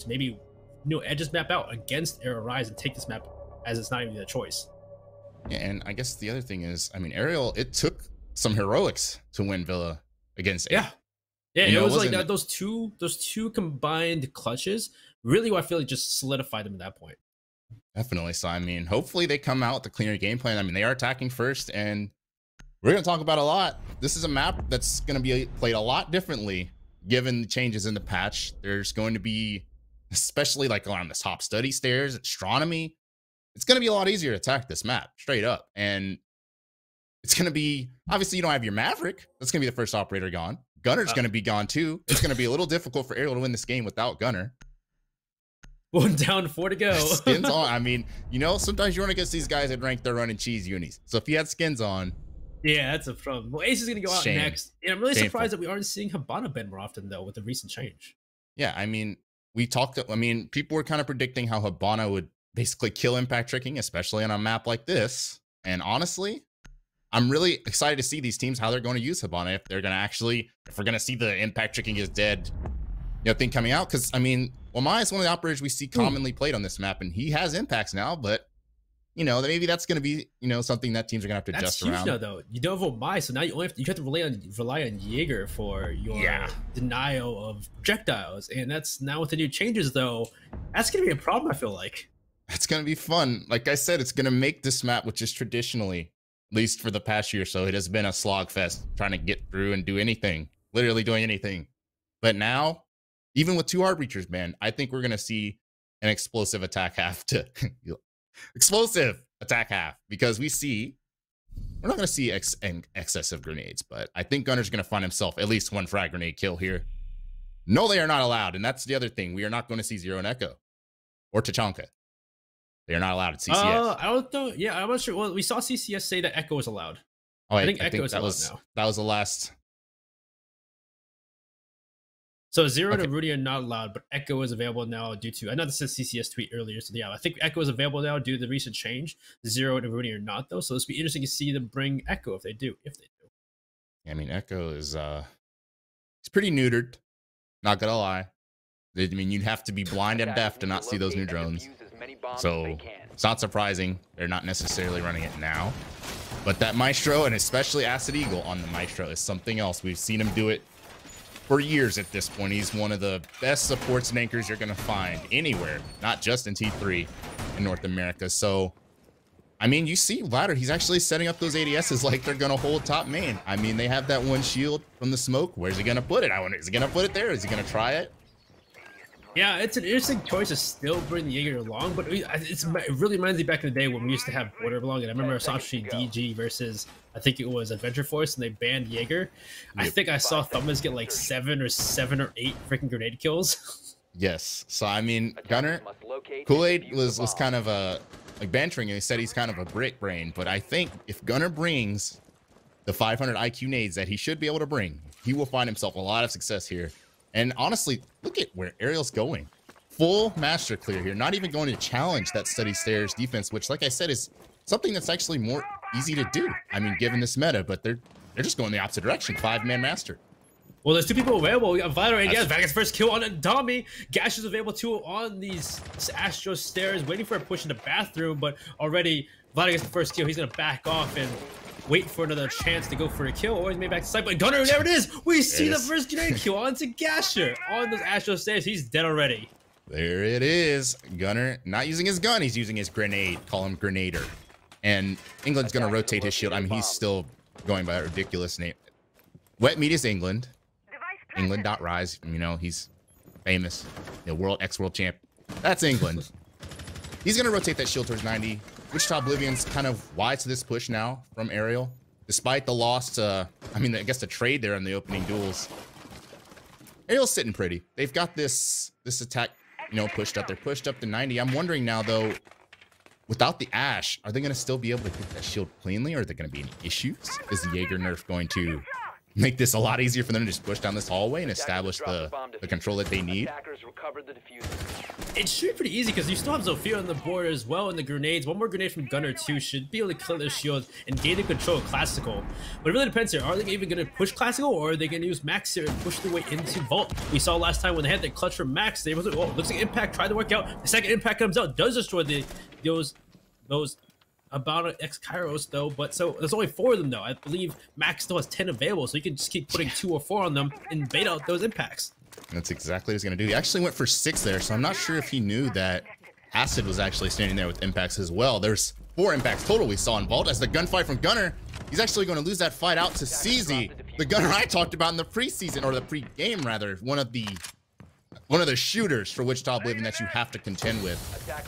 maybe edge this map out against Aerial Rise and take this map as it's not even a choice. Yeah, and I guess the other thing is, I mean, ARIAL, it took some heroics to win Villa against Yeah. Yeah, it was like that, those two combined clutches really what I feel like just solidified them at that point. Definitely. So I mean, hopefully they come out with a cleaner game plan. I mean, they are attacking first, and we're going to talk about a lot. This is a map that's going to be played a lot differently given the changes in the patch. There's going to be, especially like on the top study stairs, astronomy, it's going to be a lot easier to attack this map straight up. And it's going to be, obviously you don't have your Maverick. That's going to be the first operator gone. Gunner's going to be gone too. It's going to be a little difficult for ARIAL to win this game without Gunner. 1 down, 4 to go. Skins on. I mean, sometimes you run against these guys that rank their running cheese unis. So if he had skins on, yeah, that's a problem. Well, Ace is going to go out next. And I'm really surprised that we aren't seeing Hibana bend more often, though, with the recent change. Yeah, I mean, people were kind of predicting how Hibana would basically kill impact tricking, especially on a map like this. And honestly, I'm really excited to see these teams, how they're going to use Hibana, if we're going to see the impact tricking is dead, thing coming out. Because, I mean, Wamai is one of the operators we see commonly played on this map, and he has impacts now, but maybe that's going to be, something that teams are going to have to adjust around. That's huge now, though. You don't have Wamai, so now you have to rely on Jaeger for your denial of projectiles. And that's now with the new changes, though, that's going to be a problem, I feel like. It's going to be fun. Like I said, it's going to make this map, which is traditionally, at least for the past year or so, it has been a slog fest trying to get through and do anything, literally doing anything. But now, even with 2 hard breachers, man, I think we're going to see an explosive attack half because we're not going to see excessive grenades, but I think Gunner's going to find himself at least 1 frag grenade kill here. No, they are not allowed. And that's the other thing. We are not going to see Zero and Echo or Tachanka. They are not allowed at CCS. I don't know. Yeah, I'm not sure. Well, we saw CCS say that Echo is allowed. Oh, I think Echo is allowed now. That was the last. So Zero and Rudy are not allowed, but Echo is available now due to, I know this is a CCS tweet earlier, so yeah, I think Echo is available now due to the recent change. Zero and Rudy are not, though, so this will be interesting to see them bring Echo if they do. Yeah, I mean, Echo is, he's pretty neutered, not gonna lie. I mean, you'd have to be blind and deaf to not see those new drones. So it's not surprising they're not necessarily running it now. But that Maestro, and especially Acid Eagle on the Maestro, is something else. We've seen him do it for years at this point. He's one of the best supports and anchors you're going to find anywhere, not just in T3 in North America. So, I mean, you see Ladder, he's actually setting up those ADSs like they're going to hold top main. I mean, they have that 1 shield from the smoke. Where's he going to put it? I wonder, is he going to put it there? Is he going to try it? Yeah, it's an interesting choice to still bring the Jaeger along, but it really reminds me back in the day when we used to have Border along, and I remember Sanshi DG versus, I think it was Adventure Force, and they banned Jaeger. I think I saw Thumbas get like 7 or 8 freaking grenade kills. Yes. So, I mean, Gunner, Kool-Aid was kind of like bantering, and he said he's kind of a brick brain, but I think if Gunner brings the 500 IQ nades that he should be able to bring, he will find himself a lot of success here. And honestly, look at where ARIAL's going. Full master clear here. Not even going to challenge that study stairs defense, which, like I said, is something that's actually more easy to do. I mean, given this meta, but they're just going the opposite direction. 5-man master. Well, there's 2 people available. We got Vital and Gas. Vagas first kill on Tommy. Gash is available too on these Astro stairs, waiting for a push in the bathroom, but already Vital gets the first kill. He's going to back off and wait for another chance to go for a kill, or he's made back to side. But Gunner, there it is! We see the first grenade kill onto Gasher on those Astro stairs. He's dead already. There it is. Gunner not using his gun, he's using his grenade. Call him Grenader. And England's going to rotate his shield. I mean, he's still going by a ridiculous name. Wet Meat is England. England.rise. He's famous. World ex-world champ. That's England. He's going to rotate that shield towards 90. Wichita Oblivion's kind of wide to this push now from ARIAL. Despite the loss to, I guess the trade there in the opening duels. ARIAL's sitting pretty. They've got this attack, pushed up. They're pushed up to 90. I'm wondering now, though, without the Ash, are they going to still be able to hit that shield cleanly, or are there going to be any issues? Is the Jaeger nerf going to make this a lot easier for them to just push down this hallway and establish the control that they need. It should be pretty easy because you still have Zofia on the board as well, and the grenades. One more grenade from Gunner too should be able to kill their shield and gain the control of Classical. But it really depends here. Are they even going to push Classical, or are they going to use Max here and push their way into Vault? We saw last time when they had the clutch from Max, they was like, oh, looks like Impact tried to work out. The second Impact comes out, does destroy those about X Kairos though, but so there's only 4 of them though. I believe Max still has 10 available, so you can just keep putting 2 or 4 on them and bait out those impacts. That's exactly what he's gonna do. He actually went for 6 there, so I'm not sure if he knew that Acid was actually standing there with impacts as well. There's 4 impacts total we saw in Vault. As the gunfight from Gunner, he's actually going to lose that fight out to CZ, the Gunner I talked about in the preseason, or the pre-game rather, one of the shooters for Wichita Oblivion that you have to contend with.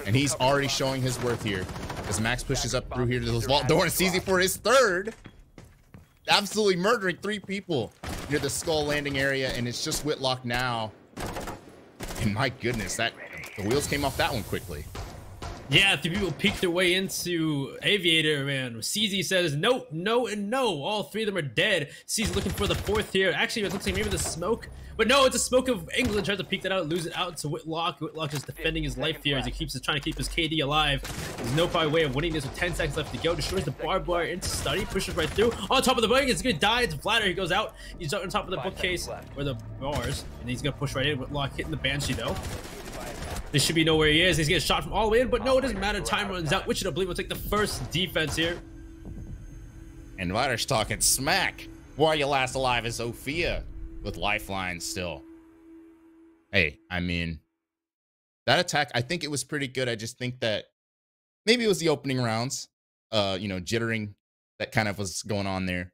And he's already showing his worth here as Max pushes up through here to this Vault door, and CZ for his 3rd. Absolutely murdering 3 people near the skull landing area, and it's just Whitlock now. And my goodness, the wheels came off that one quickly. Yeah, 3 people peeked their way into Aviator, man. CZ says no, no, and no. All 3 of them are dead. CZ looking for the 4th here. Actually, it looks like maybe the smoke. But no, it's a smoke of England. Tries to peek that out, lose it out to Whitlock. Whitlock is defending his life here as he keeps trying to keep his KD alive. There's no probably way of winning this with 10 seconds left to go. Destroys the barbed wire into Study, pushes right through. On top of the building, it's gonna die. It's Vladder. He goes out. He's on top of the bookcase or the bars, and he's gonna push right in. Whitlock hitting the Banshee though. This should be know where he is. He's getting shot from all the way in, but no, it doesn't matter. Time runs out. WICHITA believe will take the first defense here. And Vladder's talking smack. Why you last alive is Zofia with lifelines still. Hey, I mean, that attack, I think it was pretty good. I just think that maybe it was the opening rounds, you know, jittering that kind of was going on there.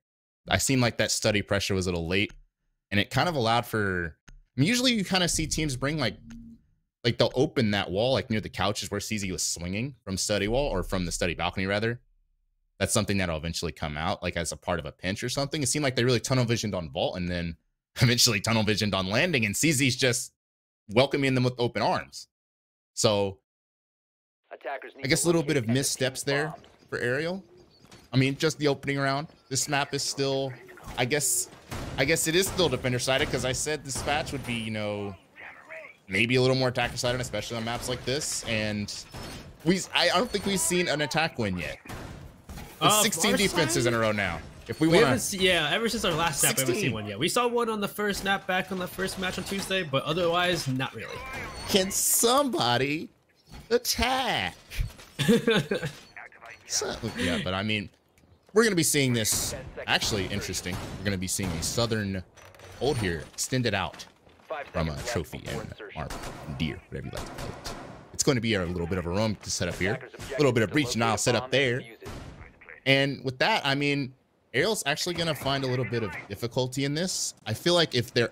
I seemed like that Study pressure was a little late, and it kind of allowed for, I mean, usually you kind of see teams bring like they'll open that wall like near the couches where CZ was swinging from Study wall, or from the Study balcony rather. That's something that'll eventually come out like as a part of a pinch or something. It seemed like they really tunnel visioned on Vault and then eventually tunnel visioned on landing, and CZ's just welcoming them with open arms. So I guess a little bit of missteps there for ARIAL. I mean, just the opening round. This map is still, I guess it is still defender sided, because I said this patch would be, you know, maybe a little more attacker sided, especially on maps like this. And I don't think we've seen an attack win yet. It's 16 defenses in a row now. If we want to, yeah, ever since our last snap, we haven't seen one yet. We saw one on the first snap back on the first match on Tuesday, but otherwise, not really. Can somebody attack? So, yeah, but I mean, we're going to be seeing this, actually interesting. We're going to be seeing a Southern hold here extended out from a trophy and armor, deer, whatever you like to call it. It's going to be a little bit of a roam to set up here, a little bit of breach denial set up there. And with that, I mean, ARIAL's actually going to find a little bit of difficulty in this. I feel like if they're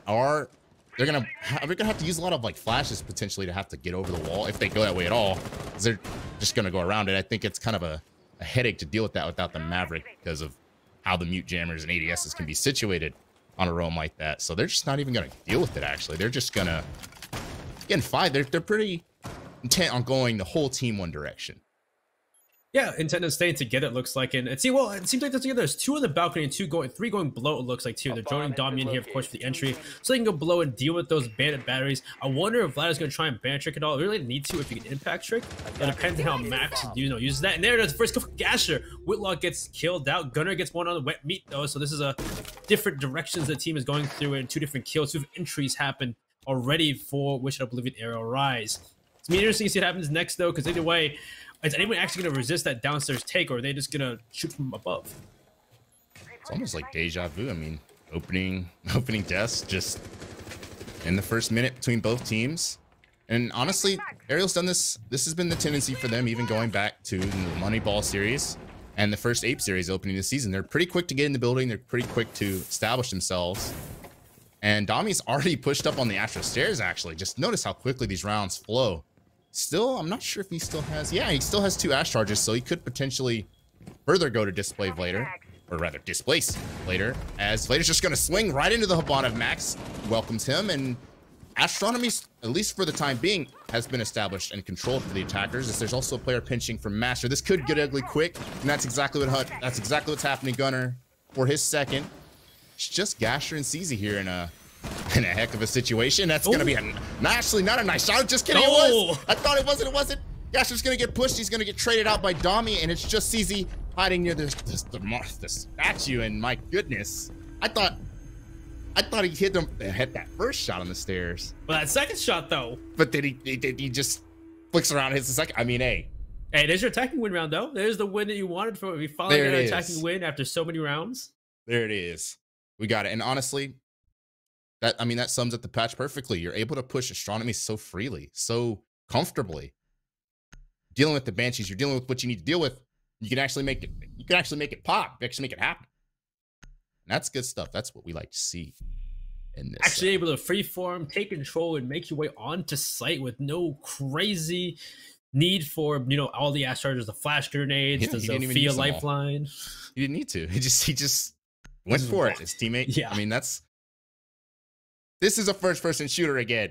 gonna have to use a lot of like flashes potentially to have to get over the wall, if they go that way at all, because they're just going to go around it. I think it's kind of a headache to deal with that without the Maverick, because of how the mute jammers and ADSs can be situated on a roam like that. So they're just not even going to deal with it. Actually, they're just gonna get five. They're pretty intent on going the whole team one direction. Yeah, intent on staying together, it looks like. And see, well, it seems like there's 2 on the balcony and 3 going below, it looks like, too. They're joining Dami in here, of course, for the entry, so they can go below and deal with those bandit batteries. I wonder if Vlad is going to try and ban trick at all. We really need to if you can impact trick. It depends on how Max uses that. And there it is, first kill for Gasher. Whitlock gets killed out. Gunner gets one on the wet meat, though, so this is a different directions the team is going through, and 2 different kills. 2 entries happen already for WICHITA Oblivion ARIAL Rise. It's going to be interesting to see what happens next, though, because either way, is anyone actually going to resist that downstairs take, or are they just going to shoot from above? It's almost like deja vu. I mean, opening deaths just in the first minute between both teams. And honestly, ARIAL's done this. This has been the tendency for them, even going back to the Moneyball series and the first Ape series opening this season. They're pretty quick to get in the building. They're pretty quick to establish themselves. And Dami's already pushed up on the Astro stairs, actually. Just notice how quickly these rounds flow. Still, I'm not sure if he still has... Yeah, he still has 2 Ash charges, so he could potentially further go to display later. Or rather, displace later. As Vader's just going to swing right into the Habana of Max. Welcomes him, and Astronomy, at least for the time being, has been established and controlled for the attackers. As there's also a player pinching from Master. This could get ugly quick, and that's exactly what's happening. Gunner for his second. It's just Gasher and CZ here in a heck of a situation. That's going to be actually not a nice shot. Just kidding. It was. I thought it wasn't. It wasn't. Gasher's going to get pushed. He's going to get traded out by Dami, and it's just CZ hiding near the statue. And my goodness, I thought he hit that first shot on the stairs. Well, that second shot though. But then he just flicks around and hits the second. I mean, hey, there's your attacking win round though. There's the win that you wanted for. We finally got an attacking win after so many rounds. There it is. We got it. And honestly, that sums up the patch perfectly. You're able to push Astronomy so freely, so comfortably. Dealing with the Banshees, you're dealing with what you need to deal with. You can actually make it. You can actually make it pop. You actually make it happen. And that's good stuff. That's what we like to see in this. Actually able to freeform, take control, and make your way onto site with no crazy need for all the ass chargers, the flash grenades, the Zofia lifeline. He didn't need to. He just went for it. His teammate. Yeah. I mean, this is a first-person shooter again.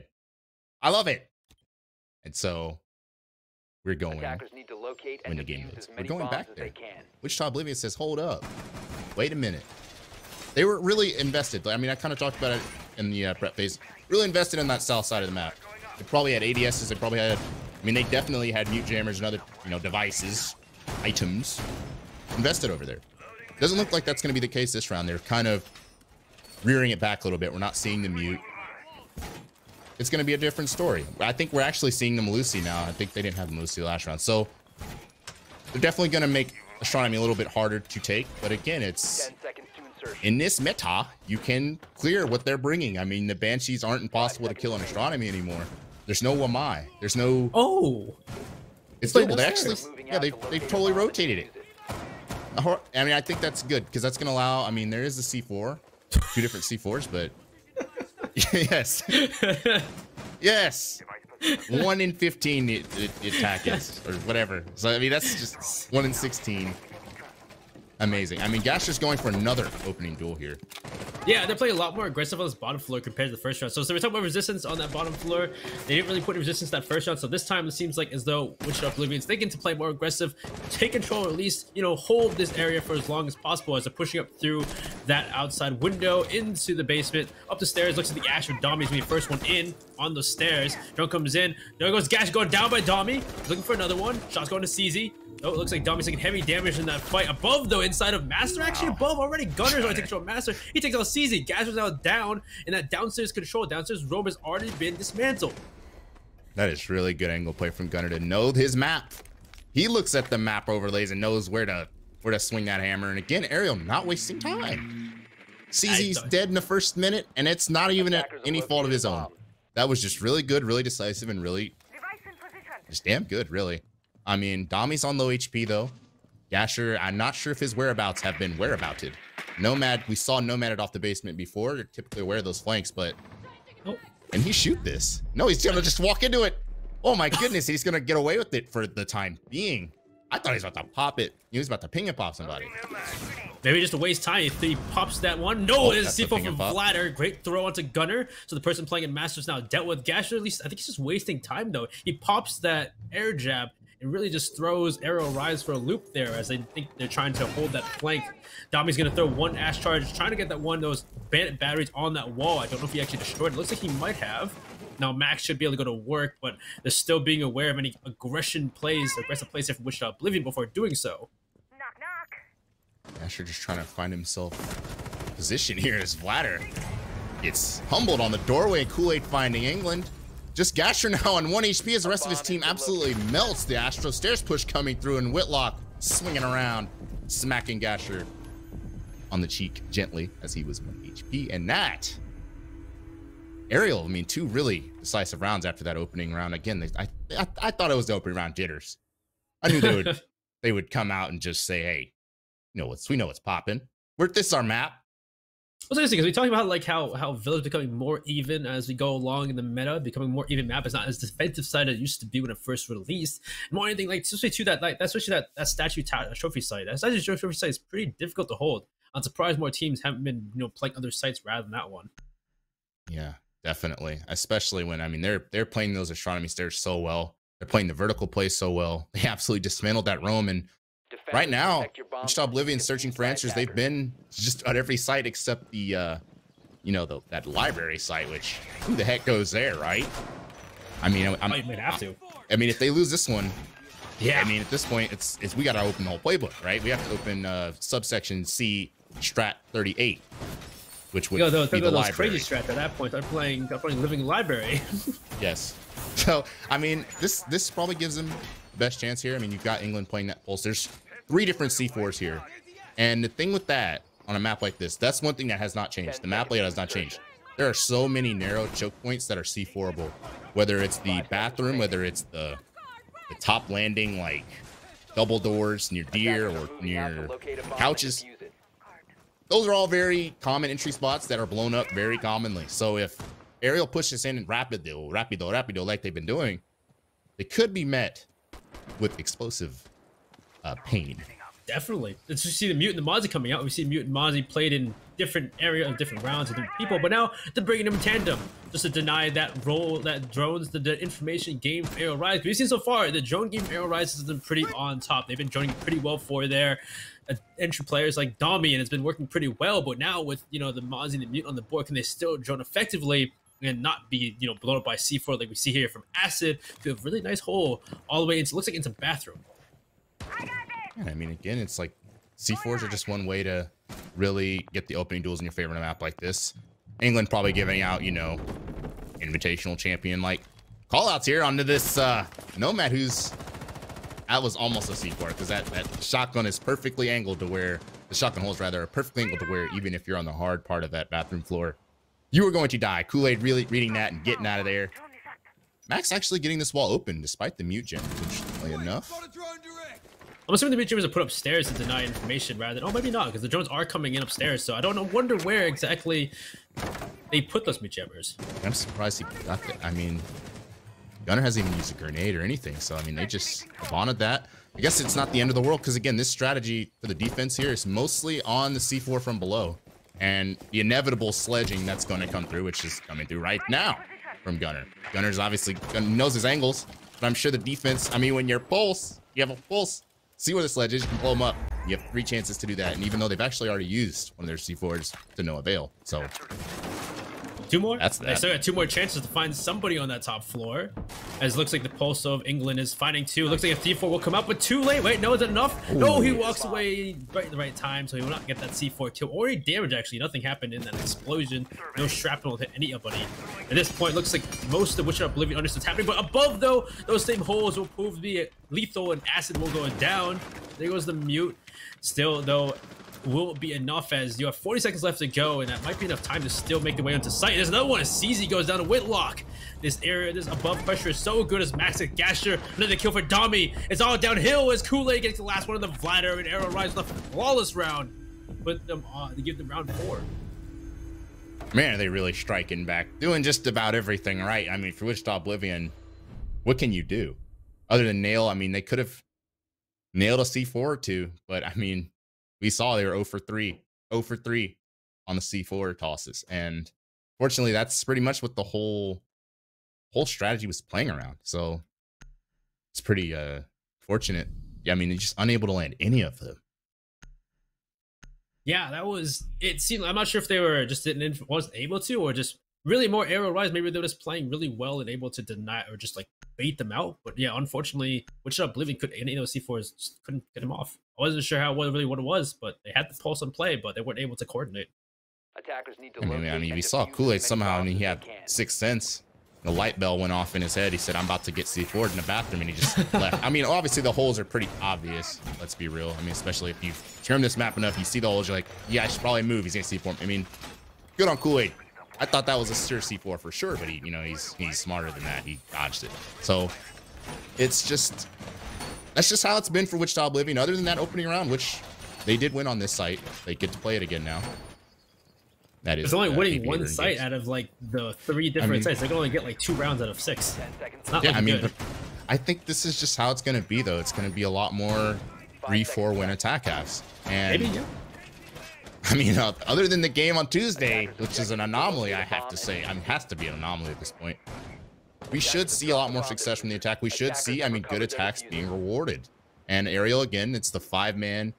I love it. And so we're going when the game is. We're going back there. Wichita Oblivion says, hold up. Wait a minute. They were really invested. I mean, I kind of talked about it in the prep phase. Really invested in that south side of the map. They probably had ADSs. They probably had, they definitely had mute jammers and other, devices, items invested over there. Doesn't look like that's going to be the case this round. They're kind of rearing it back a little bit. We're not seeing the mute. It's going to be a different story. I think we're actually seeing the Melusi now. I think they didn't have the Melusi last round. So they're definitely going to make Astronomy a little bit harder to take. But again, it's in this meta, you can clear what they're bringing. I mean, the Banshees aren't impossible to kill on Astronomy anymore. There's no Wamai. There's no... It's doable. They actually... Yeah, they've totally rotated it. I mean, I think that's good because that's going to allow... I mean, there is the C4. 2 different C4s, but... Yes. Yes. 1 in 15 the attack is, or whatever. So, I mean, that's just 1 in 16. Amazing. I mean, Gasher's going for another opening duel here. Yeah, they're playing a lot more aggressive on this bottom floor compared to the first round. So we're talking about resistance on that bottom floor. They didn't really put resistance that first round. So this time it seems like as though Wichita Oblivion's thinking to play more aggressive, take control, or at least, hold this area for as long as possible as they're pushing up through that outside window into the basement, up the stairs. Looks like the Ash with Dami's being the first one in on those stairs. Drone comes in. There goes Gash going down by Dami. Looking for another one. Shots going to CZ. Oh, it looks like Dami's taking heavy damage in that fight. Above, though, inside of Master. Actually, above already. Gunner's already taking control of Master. He takes out CZ. Gasher's now down in that downstairs control. Downstairs room has already been dismantled. That is really good angle play from Gunner to know his map. He looks at the map overlays and knows where to swing that hammer. And again, Ariel not wasting time. CZ's dead in the first minute, and it's not even any fault of his own. That was just really good, really decisive, and really just damn good, really. I mean, Dami's on low HP, though. Gasher, I'm not sure if his whereabouts have been whereabouted. Nomad, we saw Nomad off the basement before. They're typically aware of those flanks, but... And he shoot this? No, he's gonna just walk into it. Oh my goodness, he's gonna get away with it for the time being. I thought he was about to pop it. He was about to ping and pop somebody. Maybe just to waste time if he pops that one. No, it is C4 from Vladder. Great throw onto Gunner. So the person playing in Masters now dealt with. Gasher, at least, I think he's just wasting time, though. He pops that air jab. It really just throws Arrow Rise for a loop there as they think they're trying to hold that flank. Dami's going to throw one Ash Charge, trying to get that one of those bandit batteries on that wall. I don't know if he actually destroyed it. Looks like he might have. Now Max should be able to go to work, but they're still being aware of any aggressive plays here from Wichita Oblivion before doing so. Knock, knock. Asher just trying to find himself position here as Vladder gets humbled on the doorway. Kool-Aid finding England. Just Gasher now on 1 HP as the rest of his team absolutely melts. The Astro stairs push coming through, and Whitlock swinging around, smacking Gasher on the cheek gently as he was 1 HP. And that, Ariel, I mean, 2 really decisive rounds after that opening round. Again, I thought it was the opening round jitters. I knew they would come out and just say, hey, we know what's popping. This is our map. What's interesting is we talked about like how Village becoming more even as we go along in the meta, becoming more even map. It's not as defensive side as it used to be when it first released. And more anything like especially to that statue trophy site. That statue trophy site is pretty difficult to hold. I'm surprised more teams haven't been playing other sites rather than that one. Yeah, definitely. Especially when they're playing those astronomy stairs so well. They're playing the vertical play so well. They absolutely dismantled that roam, and right now, Wichita Oblivion searching for answers. They've been just on every site except the, you know, that library site, which who the heck goes there, right? I mean, I might have to. I mean, if they lose this one, Yeah. I mean, at this point, it's we got to open the whole playbook, right? We have to open subsection C, strat 38, which would be the library. Crazy strats at that point. They're playing Living Library. Yes. So, I mean, this probably gives them the best chance here. I mean, you've got England playing that pulse. There's 3 different C4s here. And the thing with that, on a map like this, that's one thing that has not changed. The map layout has not changed. There are so many narrow choke points that are C4able. Whether it's the bathroom, whether it's the top landing, like double doors near deer or near couches. Those are all very common entry spots that are blown up very commonly. So if ARIAL pushes in rapido like they've been doing, they could be met with explosive pain. Definitely. Let's just see the Mutant, the Mozzie coming out. We see Mutant Mozzie played in different areas, different rounds with different people, but now they're bringing them in tandem just to deny that role, that drones, the information game for ARIAL Rise. We've seen so far the drone game for ARIAL Rise has been pretty on top. They've been joining pretty well for their entry players like Domi, and it's been working pretty well. But now with, you know, the Mozzie and the Mutant on the board, can they still drone effectively and not be, you know, blown up by C4 like we see here from Acid to a really nice hole all the way into, looks like into bathroom. I mean, again, it's like C4s are just one way to really get the opening duels in your favorite map like this. England probably giving out, you know, invitational champion like callouts here onto this Nomad, who's that was almost a C4 because that shotgun is perfectly angled to where the shotgun holes rather are perfectly angled to where even if you're on the hard part of that bathroom floor, you are going to die. Kool-Aid really reading that and getting out of there. Max actually getting this wall open despite the mute gen, interestingly enough. I'm assuming the mute jammers are put upstairs to deny information rather than, oh, maybe not, because the drones are coming in upstairs, so I don't know, wonder where exactly they put those mute jammers. I'm surprised he got that. I mean, Gunner hasn't even used a grenade or anything, so I mean, they just bonded that. I guess it's not the end of the world, because again, this strategy for the defense here is mostly on the C4 from below, and the inevitable sledging that's going to come through, which is coming through right now from Gunner. Gunner's obviously knows his angles, but I'm sure the defense, I mean, when you're pulse, you have a pulse. See where the sledge is, you can blow them up. You have 3 chances to do that, and even though they've actually already used one of their C4s to no avail, so 2 more? That's that. They still got 2 more chances to find somebody on that top floor. As it looks like the pulse of England is finding 2. Looks like a C4 will come up, but too late. Wait, no, is that enough? Ooh, no, he walks away right at the right time, so he will not get that C4 kill or any damage. Actually, nothing happened in that explosion. No shrapnel hit anybody. At this point, looks like most of Wichita Oblivion understands happening, but above though, those same holes will prove to be lethal, and Acid will go down. There goes the mute. Still though, will be enough as you have 40 seconds left to go, and that might be enough time to still make the way onto site. There's another one as CZ goes down to Whitlock. This area, this above pressure is so good as Max at Gasher. Another kill for Domi. It's all downhill as Kool-Aid gets the last one of the Vladder, and ARIAL Rise left a flawless round. Put them on to give them round 4. Man, are they really striking back, doing just about everything right. I mean, for Wichita Oblivion, what can you do other than nail? I mean, they could have nailed a C4 or 2, but I mean, we saw they were 0 for 3 on the C4 tosses, and fortunately, that's pretty much what the whole strategy was playing around. So it's pretty fortunate. Yeah, I mean, they're just unable to land any of them. Yeah, that was. It seemed. I'm not sure if they were just wasn't able to, or just really more ARIAL Rise. Maybe they were just playing really well and able to deny or just like bait them out. But yeah, unfortunately, Wichita Oblivion could any of those C4s just couldn't get them off. I wasn't sure what it was, but they had the pulse on play, but they weren't able to coordinate. Attackers need to I mean, we saw Kool-Aid somehow, and he had 6th sense. The light bell went off in his head. He said, "I'm about to get C4'd in the bathroom," and he just left. I mean, obviously the holes are pretty obvious. Let's be real. I mean, especially if you trim this map enough, you see the holes, you're like, yeah, I should probably move. He's gonna C4. I mean, good on Kool-Aid. I thought that was a sure C4 for sure, but he, you know, he's smarter than that. He dodged it. So it's just, that's just how it's been for Wichita Oblivion. Other than that opening round, which they did win on this site, they get to play it again now. That is. It's only winning one site out of like the 3 different sites. They can only get like 2 rounds out of 6. Yeah, I mean, but I think this is just how it's going to be, though. It's going to be a lot more 3-4 win attack halves. And maybe, yeah. I mean, other than the game on Tuesday, which is an anomaly, I have to say. I mean, it has to be an anomaly at this point. We should see a lot more success from the attack. We should see, I mean, good attacks being rewarded. And ARIAL again, it's the 5-man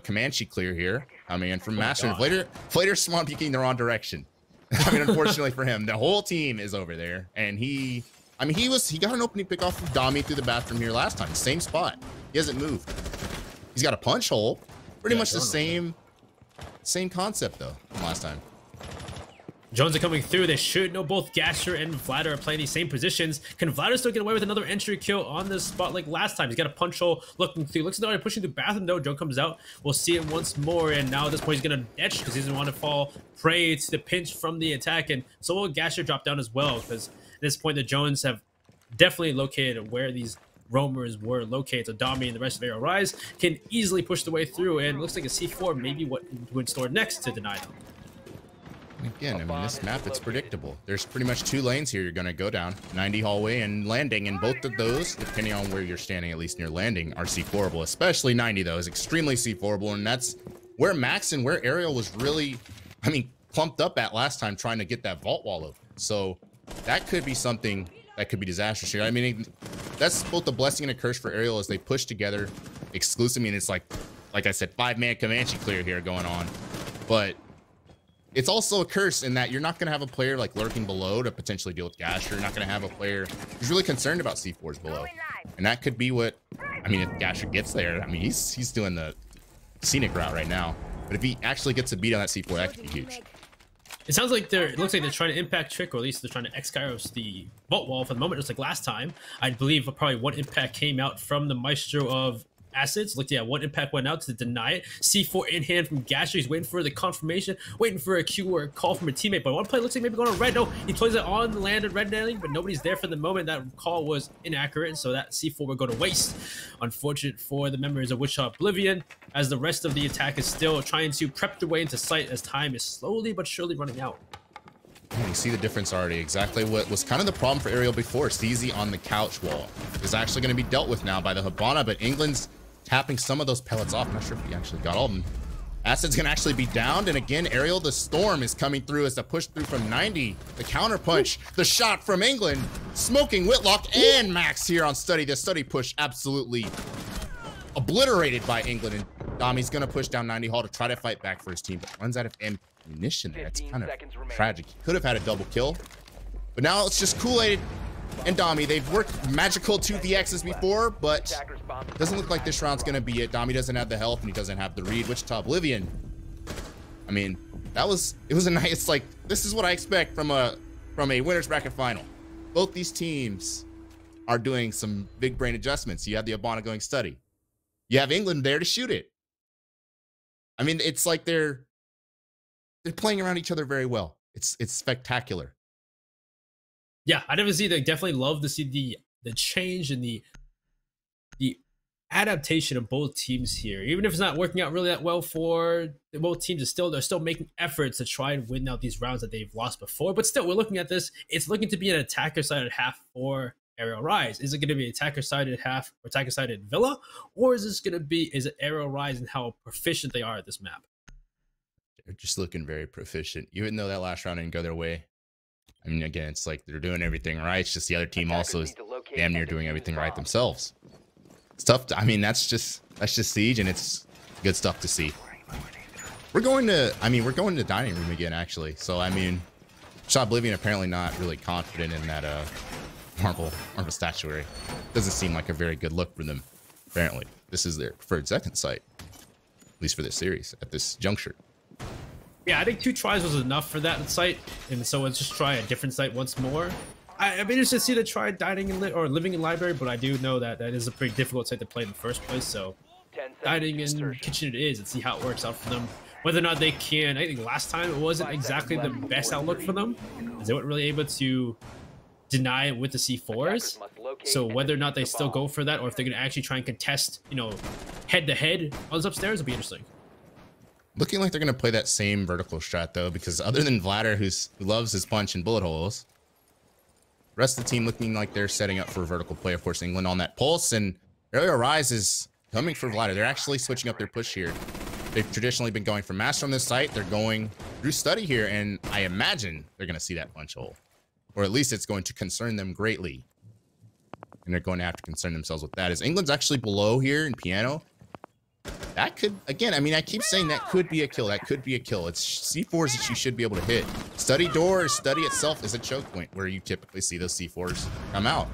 Comanche clear here. I mean, from Master and Flater Swan peeking the wrong direction. I mean, unfortunately for him, the whole team is over there, and he got an opening pick off of Dami through the bathroom here last time, same spot. He hasn't moved. He's got a punch hole, pretty much the same concept though from last time. Jones are coming through. They should know both Gasher and Vlad are playing these same positions. Can Vlad still get away with another entry kill on this spot like last time? He's got a punch hole looking through. Looks like they're pushing through the bathroom though. Joe comes out. We'll see it once more. And now at this point, he's going to etch because he doesn't want to fall prey to the pinch from the attack. And so will Gasher drop down as well, because at this point, the Jones have definitely located where these roamers were located. So Dami and the rest of ARIAL Rise can easily push the way through. And it looks like a C4 maybe what would store next to deny them. Again, I mean, this map, it's predictable. There's pretty much 2 lanes here you're going to go down. 90 hallway and landing, and both of those, depending on where you're standing, at least near landing, are C4able. Especially 90, though, is extremely C4able, and that's where Max and where ARIAL was really, I mean, clumped up at last time trying to get that vault wall open. So that could be something that could be disastrous here. I mean, that's both a blessing and a curse for ARIAL as they push together exclusively, and it's like I said, 5-man Comanche clear here going on. But it's also a curse in that you're not going to have a player like lurking below to potentially deal with Gasher. You're not going to have a player who's really concerned about C4s below. And that could be what, I mean, if Gasher gets there, I mean, he's doing the scenic route right now. But if he actually gets a beat on that C4, that could be huge. It sounds like it looks like they're trying to impact Trick, or at least they're trying to X-Kairos the vault wall for the moment, just like last time. I believe probably one impact came out from the Maestro of Acids. Looked, yeah, one impact went out to deny it. C4 in hand from Gasher. He's waiting for the confirmation, waiting for a cue or a call from a teammate. But one play looks like maybe going on red. No, he plays it on the landed red nailing, but nobody's there for the moment. That call was inaccurate, so that C4 will go to waste. Unfortunate for the members of WICHITA Oblivion, as the rest of the attack is still trying to prep their way into sight as time is slowly but surely running out. You see the difference already. Exactly what was kind of the problem for ARIAL before. Steezy on the couch wall is actually going to be dealt with now by the Hibana, but England's tapping some of those pellets off. I'm not sure if he actually got all of them. Acid's gonna actually be downed, and again, ARIAL, the storm is coming through as the push through from 90. The counter punch, the shot from England, smoking Whitlock and Max here on Study. The Study push absolutely obliterated by England, and Dami's gonna push down 90 Hall to try to fight back for his team, but runs out of ammunition there. That's kind of tragic. He could have had a double kill, but now it's just Kool-Aid and Dami. They've worked magical 2VXs before, but doesn't look like this round's gonna be it. Dami doesn't have the health and he doesn't have the read. WICHITA Oblivion, I mean, it was a nice, it's like, this is what I expect from a winners bracket final. Both these teams are doing some big brain adjustments. You have the Hibana going Study. You have England there to shoot it. I mean, it's like they're playing around each other very well. It's spectacular. Yeah, I never see. They definitely love to see the change and the adaptation of both teams here. Even if it's not working out really that well for both teams, they're still making efforts to try and win out these rounds that they've lost before. But still, we're looking at this. It's looking to be an attacker-sided half for ARIAL Rise. Is it going to be attacker-sided half or attacker-sided Villa, or is it ARIAL Rise and how proficient they are at this map? They're just looking very proficient, even though that last round didn't go their way. I mean, again, it's like they're doing everything right. It's just the other team also is damn near doing everything right themselves. It's tough to, I mean, that's just Siege, and it's good stuff to see. We're going to the dining room again, actually. So, I mean, WICHITA Oblivion apparently not really confident in that marble statuary. Doesn't seem like a very good look for them, apparently. This is their preferred second site, at least for this series, at this juncture. Yeah, I think 2 tries was enough for that site, and so let's just try a different site once more. I'm interested to see the try dining in or living in library, but I do know that is a pretty difficult site to play in the first place. So dining in kitchen it is, and see how it works out for them. Whether or not they can, I think last time it wasn't exactly the best outlook for them, as they weren't really able to deny it with the C4s. So whether or not they still go for that, or if they're gonna actually try and contest, head to head on those upstairs, will be interesting. Looking like they're going to play that same vertical strat, though, because other than Vladder, who loves his punch and bullet holes, the rest of the team looking like they're setting up for a vertical play. Of course, England on that pulse, and ARIAL Rise is coming for Vladder. They're actually switching up their push here. They've traditionally been going for Master on this site. They're going through Study here, and I imagine they're going to see that punch hole. Or at least it's going to concern them greatly. and they're going to have to concern themselves with that. As England's actually below here in piano, that could, again, I mean, I keep saying that could be a kill. That could be a kill. It's C4s that you should be able to hit. Study door, study itself is a choke point where you typically see those C4s come out.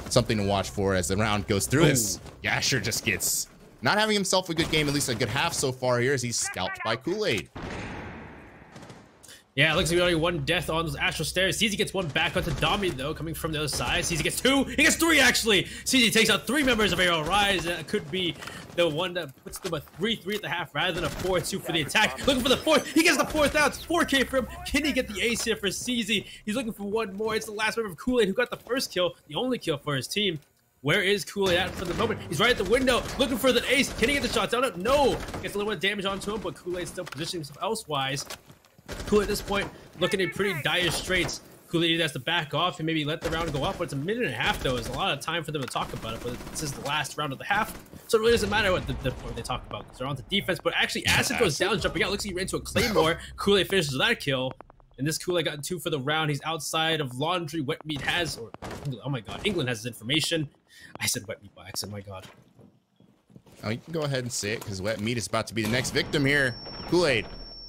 Something to watch for as the round goes through. As Yasher just gets not having himself a good game, at least a good half so far here, as he's scalped by Kool-Aid. Yeah, it looks like we already one death on those astral stairs. CZ gets one back onto Dami, though, coming from the other side. CZ gets two. He gets three, actually. CZ takes out 3 members of ARIAL Rise. That could be the one that puts them a 3-3 at the half rather than a 4-2 for the attack. Looking for the 4th. He gets the 4th out. It's 4K for him. Can he get the ace here for CZ? He's looking for one more. It's the last member of Kool-Aid who got the first kill, the only kill for his team. Where is Kool-Aid at for the moment? He's right at the window, looking for the ace. Can he get the shots out? No. Gets a little bit of damage onto him, but Kool-Aid still positioning himself elsewise. Kool-Aid at this point looking in pretty dire straits. Kool-Aid either has to back off and maybe let the round go up, but it's a minute and a half though. It's a lot of time for them to talk about it, but this is the last round of the half, so it really doesn't matter what they talk about because they're on to defense. But actually, Acid goes down, jumping out. Looks like he ran into a Claymore. Kool-Aid finishes that kill, and this Kool-Aid got 2 for the round. He's outside of Laundry. Wet Meat has, or oh my god, England has his information. I said Wet Meat by accident. My god. Oh, you can go ahead and say it because Wet Meat is about to be the next victim here. Kool-Aid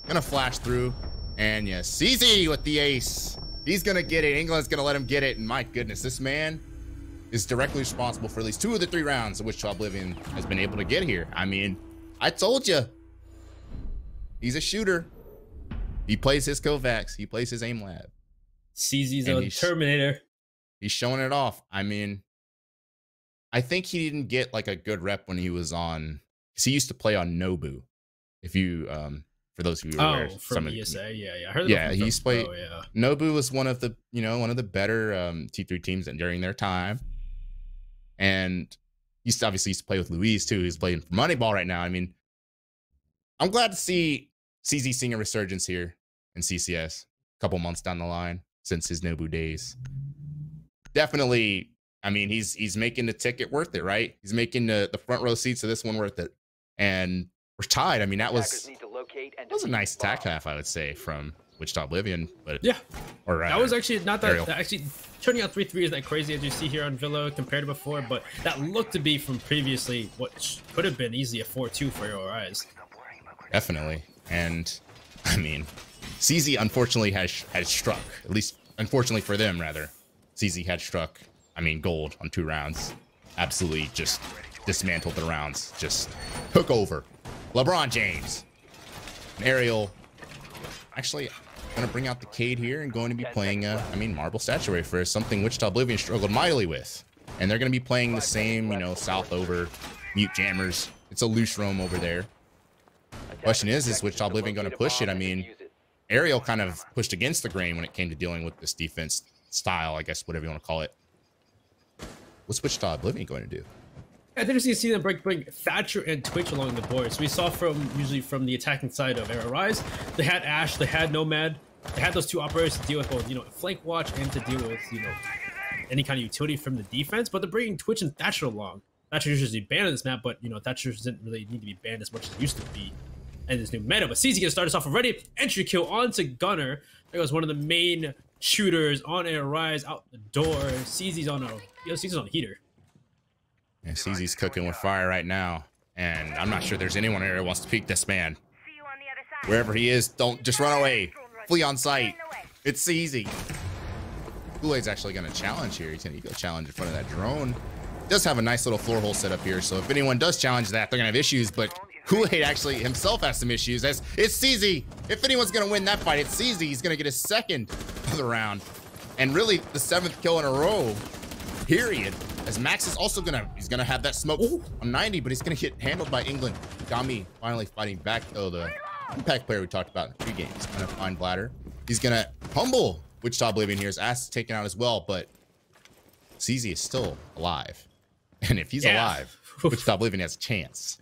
gonna flash through, and yes, CZ with the ace. He's gonna get it. England's gonna let him get it, and my goodness, this man is directly responsible for at least 2 of the 3 rounds of which Oblivion has been able to get here. I mean, I told you, he's a shooter. He plays his Kovacs. He plays his aim lab. CZ's a Terminator. He's showing it off. I mean, I think he didn't get like a good rep when he was on, because he used to play on Nobu. If you, for those of you who are aware, from ESA, yeah. I heard he's played. Nobu was one of the, one of the better T3 teams during their time, and he obviously used to play with Luis too. He's playing for Moneyball right now. I mean, I'm glad to see CZ seeing a resurgence here in CCS a couple months down the line since his Nobu days. Definitely, I mean, he's making the ticket worth it, right? He's making the front row seats of this one worth it, and we're tied. I mean, that was a nice attack half, I would say, from Wichita Oblivion. But yeah, or that was actually not that actually turning out 3-3 is that crazy as you see here on Villa compared to before, but that looked to be from previously what could have been easily a 4-2 for your eyes. Definitely, and I mean, CZ unfortunately has struck, at least unfortunately for them rather. CZ had struck, I mean, gold on 2 rounds. Absolutely just dismantled the rounds, just took over. LeBron James. And ARIAL actually going to bring out the Cade here and going to be playing, I mean, Marble Statuary for something Wichita Oblivion struggled mightily with. And they're going to be playing the same, south over Mute Jammers. It's a loose roam over there. Question is Wichita Oblivion going to push it? I mean, ARIAL kind of pushed against the grain when it came to dealing with this defense style, I guess, whatever you want to call it. What's Wichita Oblivion going to do? I think you see them bring Thatcher and Twitch along the board. So we saw usually from the attacking side of ARIAL Rise, they had Ash, they had Nomad, they had those 2 operators to deal with both, flank watch and to deal with, any kind of utility from the defense. But they're bringing Twitch and Thatcher along. Thatcher usually banned on this map, but Thatcher doesn't really need to be banned as much as it used to be in this new meta. But CZ gonna start us off already. Entry kill onto Gunner. That was one of the main shooters on ARIAL Rise out the door. CZ's on CZ's on a heater. Yeah, CZ's cooking with fire right now, and I'm not sure there's anyone here who wants to peek this man. Wherever he is, don't just run away. Flee on sight. It's CZ. Kool-Aid's actually going to challenge here. He's going to go challenge in front of that drone. Does have a nice little floor hole set up here, so if anyone does challenge that, they're going to have issues, but Kool-Aid actually himself has some issues. As it's CZ. If anyone's going to win that fight, it's CZ. He's going to get his 2nd of the round, and really the 7th kill in a row, period. As Max is also he's gonna have that smoke on 90, but he's gonna get handled by England. Dami finally fighting back, though. The impact player we talked about in 3 games, gonna find Bladder. He's gonna humble Wichita Oblivion here. His ass is taken out as well, but CZ is still alive. And if he's alive, Wichita Oblivion has a chance.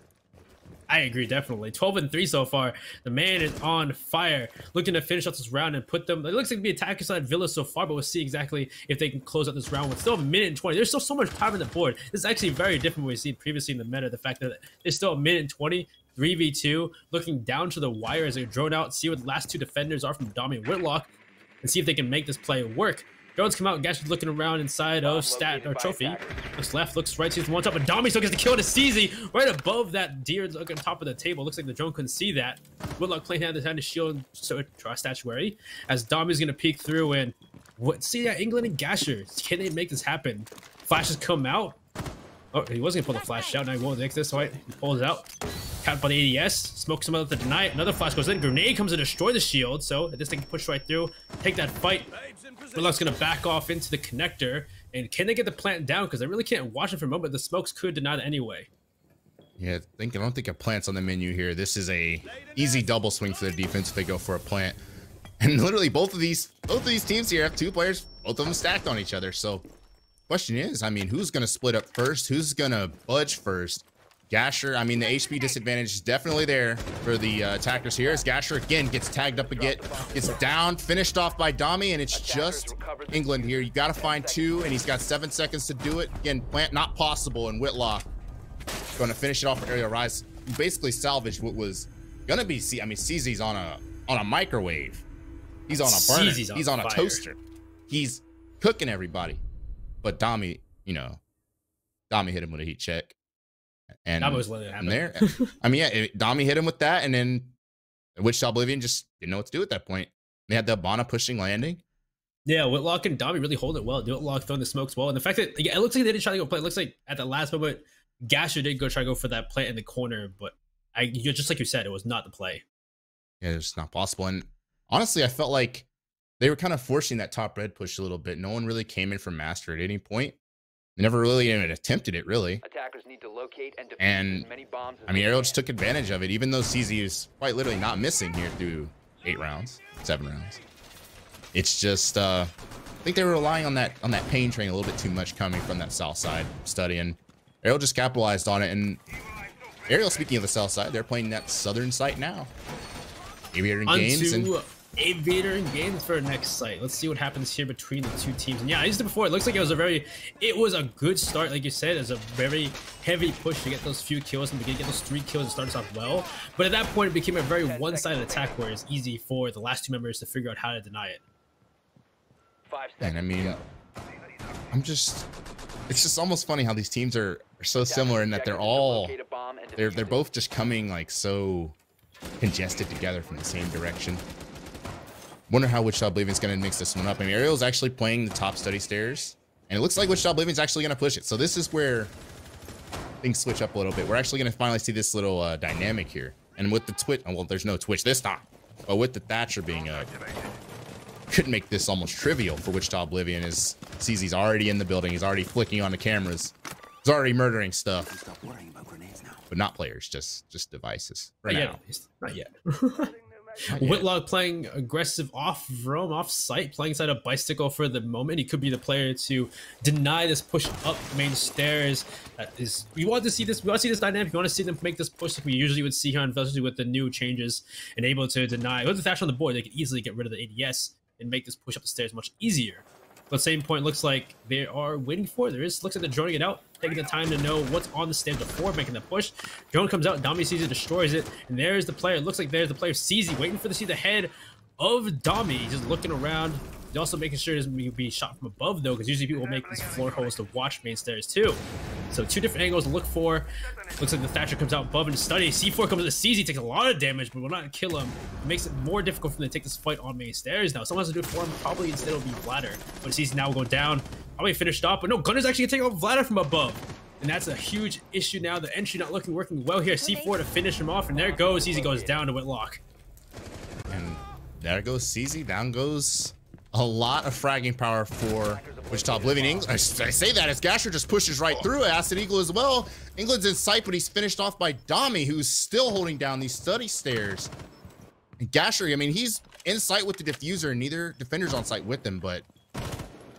I agree, definitely. 12-3 so far. The man is on fire, looking to finish out this round and put them. It looks like the attacker side Villa so far, but we'll see exactly if they can close out this round with still a minute and 20. There's still so much time on the board. This is actually very different from what we've seen previously in the meta. The fact that there's still a minute and 20, 3v2, looking down to the wire as they drone out, see what the last 2 defenders are from Dami and Whitlock, and see if they can make this play work. Jones come out. Gasher's looking around inside of stat or trophy. Looks left, looks right, sees one top, but Dami still gets the kill to CZ right above that deer looking on top of the table. Looks like the drone couldn't see that. Whitlock playing hand to shield, so statuary as Dami's gonna peek through and see that England and Gasher. Can they make this happen? Flashes come out. Oh, he wasn't gonna pull the flash out. Now he won't make this. So he pulls it out. Capped by the ADS. Smokes him out to deny it. Another flash goes in. Grenade comes to destroy the shield. So this thing can push right through. Take that fight. Whitlock's gonna back off into the connector. And can they get the plant down? Because I really can't watch it for a moment. The smokes could deny it anyway. Yeah, I don't think a plant's on the menu here. This is a easy double swing for the defense if they go for a plant. And literally both of these teams here have 2 players, both of them stacked on each other. So question is, I mean, who's gonna split up first? Who's gonna budge first? Gasher, I mean, the HP disadvantage is definitely there for the attackers here. As Gasher again gets tagged up again, gets down, finished off by Dami, and it's just England here. You got to find 2, and he's got 7 seconds to do it. Again, plant not possible, and Whitlock going to finish it off for Aerial Rise. Basically salvaged what was going to be. I mean, CZ's on a microwave. He's on a burner. He's on a toaster. He's cooking everybody. But Dami, you know, Dami hit him with a heat check. And Dami was letting it happen. There, I mean, yeah, Dami hit him with that, and then Wichita Oblivion just didn't know what to do at that point. They had the Abana pushing landing. Yeah, Whitlock and Dami really hold it well. Whitlock throwing the smokes well. And the fact that it looks like they didn't try to go play. It looks like at the last moment, Gasher did try to go for that plant in the corner, but just like you said, it was not the play. Yeah, it's not possible. And honestly, I felt like they were kind of forcing that top red push a little bit. No one really came in for master at any point. They never really even attempted it, really. Attackers need to locate and and as many bombs as I mean, Ariel just took advantage of it, even though CZ is quite literally not missing here through 8 rounds, 7 rounds. It's just, I think they were relying on that pain train a little bit too much coming from that south side study, and Ariel just capitalized on it. And Ariel, speaking of the south side, they're playing that southern site now. Aviator in games and Aviator in games for next site. Let's see what happens here between the 2 teams. And yeah, I used it before. It looks like it was a good start. Like you said, it was a very heavy push to get those few kills in the beginning, get those 3 kills and start us off well. But at that point, it became a very one-sided attack where it's easy for the last 2 members to figure out how to deny it. 5 seconds. and I mean, it's just almost funny how these teams are so similar in that they're both just coming like so congested together from the same direction. Wonder how Wichita Oblivion's going to mix this one up. I mean, Ariel's actually playing the top study stairs, and it looks like Wichita Oblivion's actually going to push it. So this is where things switch up a little bit. We're actually going to finally see this little dynamic here. And with the Twitch, oh, well, there's no Twitch this time, but with the Thatcher being could make this almost trivial for Wichita Oblivion, as CZ's already in the building. He's already flicking on the cameras. He's already murdering stuff. But not players, just devices. Right now. Not yet. Whitlock playing aggressive off roam, off site, playing inside a bicycle for the moment. He could be the player to deny this push up main stairs. We want to see this. We want to see this dynamic. We want to see them make this push like we usually would see here, especially with the new changes and able to deny. With the Thatcher on the board, they could easily get rid of the ADS and make this push up the stairs much easier. But same point, looks like they are waiting for it. Looks like they're droning it out, taking the time to know what's on the stairs before making the push. Drone comes out, Dami sees it, destroys it, and there's the player. Looks like there's the player CZ waiting for to see the head of Dami. He's just looking around. He's also making sure it doesn't be shot from above though, because usually people make these floor holes to watch main stairs too. So 2 different angles to look for. Looks like the Thatcher comes out above and study. C4 comes to CZ, takes a lot of damage, but will not kill him. It makes it more difficult for them to take this fight on main stairs now. Someone has to do it for him. Probably instead it'll be Vladder. But CZ now will go down. Probably finished off, but no, Gunner's actually gonna take out Vladder from above. And that's a huge issue now. The entry not working well here. C4 to finish him off, and there goes. CZ goes down to Whitlock. And there goes CZ. Down goes a lot of fragging power for Wichita Oblivion. I say that as Gasher just pushes right through. Acid Eagle as well. England's in sight, but he's finished off by Dami, who's still holding down these study stairs. And Gasher, I mean, he's in sight with the diffuser, and neither defender's on site with him, but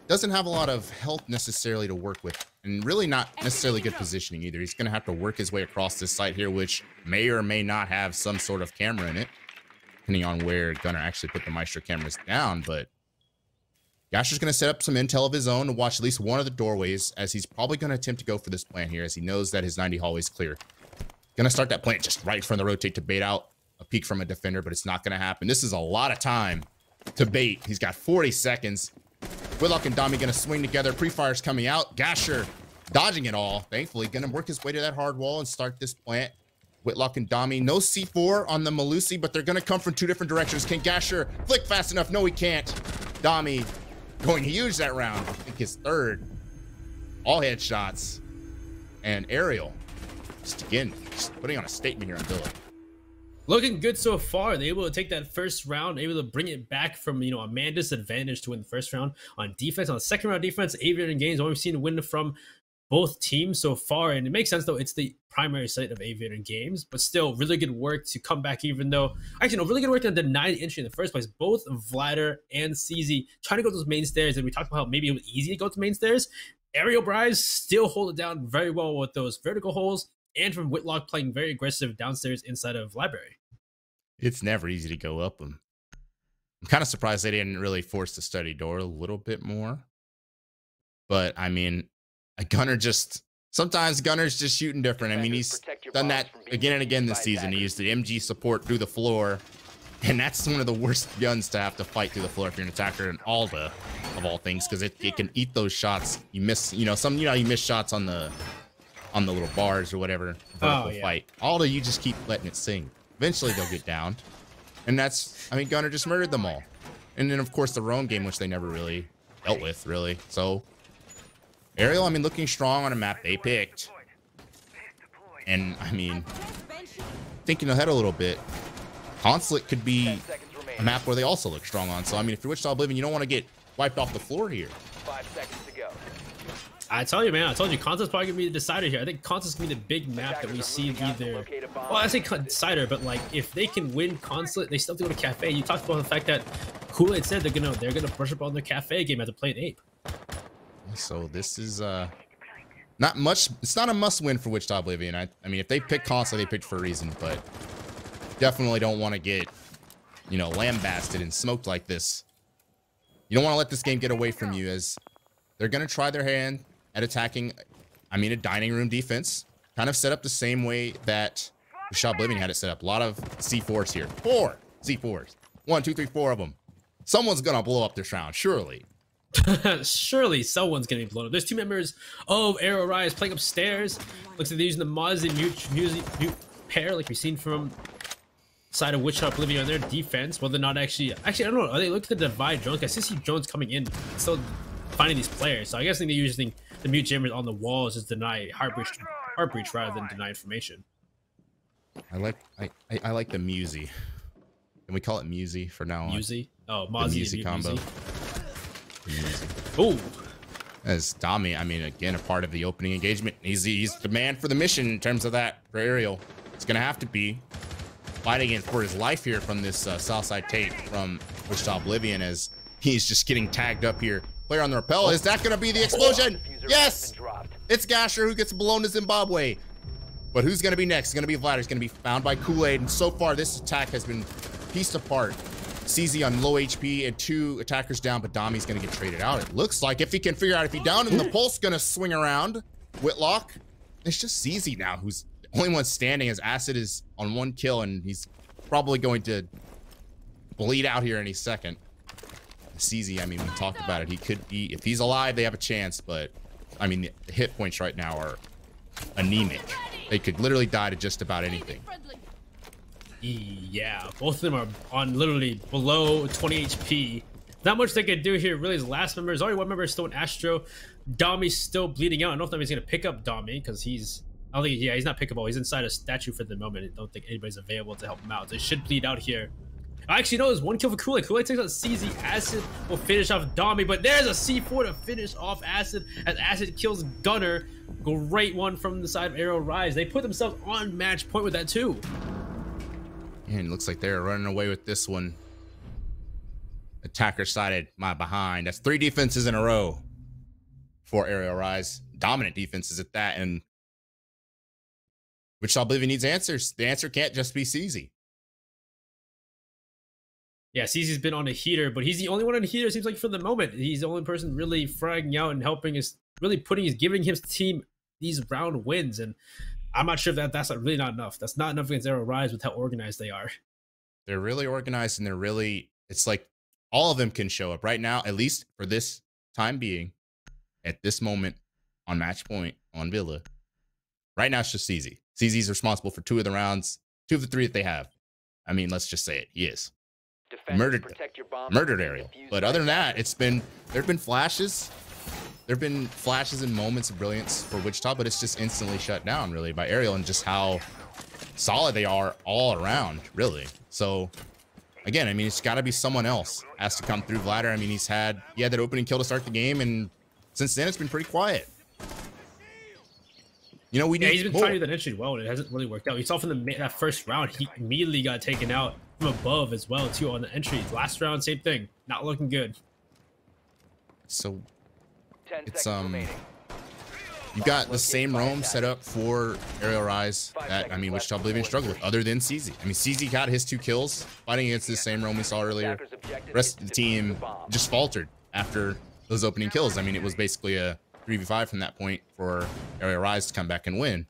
doesn't have a lot of health necessarily to work with, and really not necessarily good positioning either. He's going to have to work his way across this site here, which may or may not have some sort of camera in it, depending on where Gunner actually put the Maestro cameras down. But Gasher's going to set up some intel of his own to watch at least one of the doorways, as he's probably going to attempt to go for this plant here, as he knows that his 90 hallway is clear. Going to start that plant just right in front of the rotate to bait out a peek from a defender, but it's not going to happen. This is a lot of time to bait. He's got 40 seconds. Whitlock and Dami gonna swing together. Pre-fire's coming out. Gasher dodging it all. Thankfully, gonna work his way to that hard wall and start this plant. Whitlock and Dami, no C4 on the Malusi, but they're gonna come from 2 different directions. Can Gasher flick fast enough? No, he can't. Dami going huge that round. I think his 3rd. All headshots. And ARIAL, just putting on a statement here on Villa. Looking good so far. They're able to take that first round, able to bring it back from, a man disadvantage to win the first round on defense. On the second round defense, Aviator Games, what we've seen win from both teams so far. And it makes sense, though. It's the primary site of Aviator Games, but still really good work to come back, even though, actually, no, really good work to deny the entry in the first place. Both Vladder and CZ trying to go to those main stairs, and we talked about how maybe it was easy to go to main stairs. ARIAL Bryce still hold it down very well with those vertical holes, and from Whitlock playing very aggressive downstairs inside of Library. It's never easy to go up them. I'm kind of surprised they didn't really force the study door a little bit more. But, I mean, sometimes Gunner's just shooting different. I mean, he's done that again and again this season. He used the MG support through the floor, and that's one of the worst guns to have to fight through the floor if you're an attacker in Alda, of all things, because it can eat those shots. You miss, you miss shots on the little bars or whatever. Fight. Alda, you just keep letting it sing. Eventually they'll get downed. And Gunner just murdered them all. And then, of course, the roam game, which they never really dealt with, really. So, ARIAL, looking strong on a map they picked. And, thinking ahead a little bit, Consulate could be a map where they also look strong on. So, if you're Wichita Oblivion, you don't want to get wiped off the floor here. 5 seconds to go. I told you, man. I told you, Consul's probably gonna be the decider here. I think Consul's gonna be the big map that we see either. Well, I say decider, but like if they can win Consulate, they still have to go to Cafe. You talked about the fact that Kool-Aid said they're gonna brush up on their Cafe game at the Play Ape. So this is not much. It's not a must win for Wichita Oblivion. I mean, if they pick Consulate, they picked for a reason, but definitely don't want to get lambasted and smoked like this. You don't want to let this game get away from you, as they're gonna try their hand at attacking, a dining room defense. Kind of set up the same way that Wichita Oblivion had it set up. A lot of C4s here. 4 C4s. 1, 2, 3, 4 of them. Someone's gonna blow up this round, surely. Surely someone's gonna be blown up. There's 2 members of ARIAL Rise playing upstairs. Looks like they're using the Mozzie mute pair, like we've seen from side of Wichita Oblivion on their defense. Well, they're not actually, I don't know. Are they looking to divide drones? I see drones coming in, still finding these players. So I guess they're using the mute jammers on the walls to deny heart breach rather than deny information. I like the Musy. Can we call it Musy for now on? Musy? Oh, Mozzie Musy combo. Oh, as Dami, again, a part of the opening engagement. He's the man for the mission in terms of that for ARIAL. It's gonna have to be fighting for his life here from this Southside tape from Wichita Oblivion, as he's just getting tagged up here. Player on the rappel. Is that going to be the explosion? Yes! It's Gasher who gets blown to Zimbabwe. But who's going to be next? It's going to be Vladder. He's going to be found by Kool-Aid. And so far, this attack has been pieced apart. CZ on low HP and 2 attackers down, but Dami's going to get traded out. It looks like if he can figure out if he's down, and the pulse going to swing around. Whitlock. It's just CZ now who's the only one standing, as Acid is on 1 kill, and he's probably going to bleed out here any second. CZ, we talked about it. He could be, if he's alive, they have a chance, but the hit points right now are anemic. They could literally die to just about anything. Yeah, both of them are on literally below 20 HP. Not much they could do here. Really, his last member is already 1 member is still in Astro. Dami's still bleeding out. I don't know if Dami's gonna pick up Dami because he's not pickable. He's inside a statue for the moment. I don't think anybody's available to help him out. They should bleed out here. Actually, no, there's 1 kill for Kool-Aid. Kool-Aid takes out CZ. Acid will finish off Dami, but there's a C4 to finish off Acid as Acid kills Gunner. Great one from the side of ARIAL Rise. They put themselves on match point with that too. And it looks like they're running away with this one. Attacker sided behind. That's 3 defenses in a row for ARIAL Rise. Dominant defenses at that, and Wichita Oblivion needs answers. The answer can't just be CZ. Yeah, CZ's been on a heater, but he's the only one on a heater, it seems like, for the moment. He's the only person really fragging out and helping us, really giving his team these round wins. And I'm not sure if that's really not enough. That's not enough against ARIAL Rise with how organized they are. They're really organized, and it's like all of them can show up right now, at least for this time being, at this moment on match point on Villa, right now it's just CZ. CZ's responsible for 2 of the rounds, 2 of the 3 that they have. I mean, let's just say it. He is. Murdered ARIAL. But other than that, there've been flashes. There've been flashes and moments of brilliance for Wichita, but it's just instantly shut down really by ARIAL and just how solid they are all around, really. So again, I mean, it's got to be someone else has to come through. Vladder, I mean, he had that opening kill to start the game, and since then it's been pretty quiet. You know, he's been trying to do that entry well, and it hasn't really worked out. You saw from that first round, he immediately got taken out from above as well too on the entry. Last round, same thing, not looking good. So it's you've got the same roam set up for Aerial Rise that, I mean, Wichita Oblivion struggled with, other than CZ. I mean, CZ got his 2 kills fighting against the same roam we saw earlier. The rest of the team just faltered after those opening kills. I mean, it was basically a 3v5 from that point for Aerial Rise to come back and win.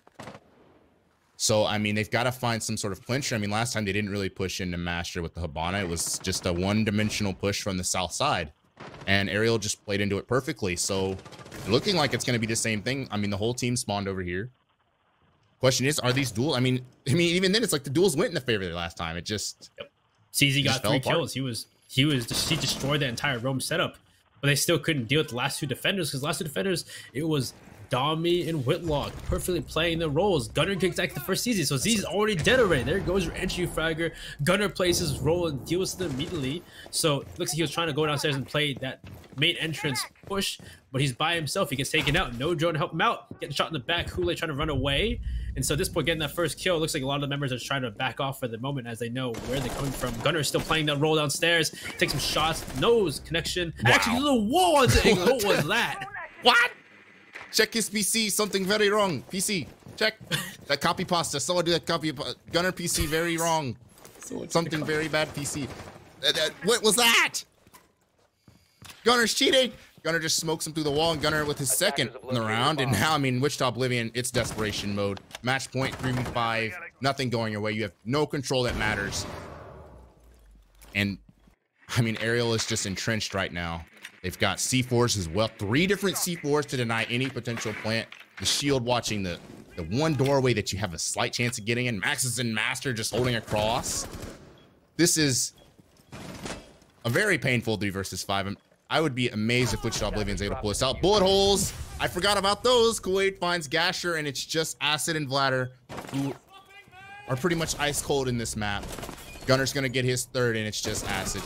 So, I mean, they've got to find some sort of clincher. I mean, last time they didn't really push into Master with the Habana. It was just a one-dimensional push from the south side, and ARIAL just played into it perfectly. So looking like it's going to be the same thing. I mean, the whole team spawned over here. Question is, are these duels? I mean, even then, it's like the duels went in the favor there last time. It just CZ got 3 kills. He destroyed the entire roam setup, but they still couldn't deal with the last 2 defenders, because last 2 defenders, it was Domi and Whitlock perfectly playing their roles. Gunner kicks back the first CZ, so CZ's already dead already. There goes your entry fragger. Gunner plays his role and deals with it immediately. So it looks like he was trying to go downstairs and play that main entrance push, but he's by himself. He gets taken out. No drone to help him out. Getting shot in the back. Kool-Aid trying to run away. And so at this point, getting that first kill, it looks like a lot of the members are trying to back off for the moment as they know where they're coming from. Gunner is still playing that role downstairs. Takes some shots. Nose connection. Wow. Actually, the wall on the What was that? What? Check his PC. Something very wrong. PC. Check. That copy pasta. Someone do that copy. Gunner PC very wrong. Something very bad PC. What was that? Gunner's cheating. Gunner just smokes him through the wall, and Gunner with his second in the round. And now, I mean, Wichita Oblivion, it's desperation mode. Match point, 3v5. Nothing going your way. You have no control that matters. And, I mean, ARIAL is just entrenched right now. They've got C4s as well. 3 different C4s to deny any potential plant. The shield watching the one doorway that you have a slight chance of getting in. Maxis and Master just holding across. This is a very painful 3 versus 5. I would be amazed if Wichita Oblivion's able to pull this out. Bullet holes. I forgot about those. Kool-Aid finds Gasher, and it's just Acid and Vladder who are pretty much ice cold in this map. Gunner's going to get his 3rd, and it's just Acid.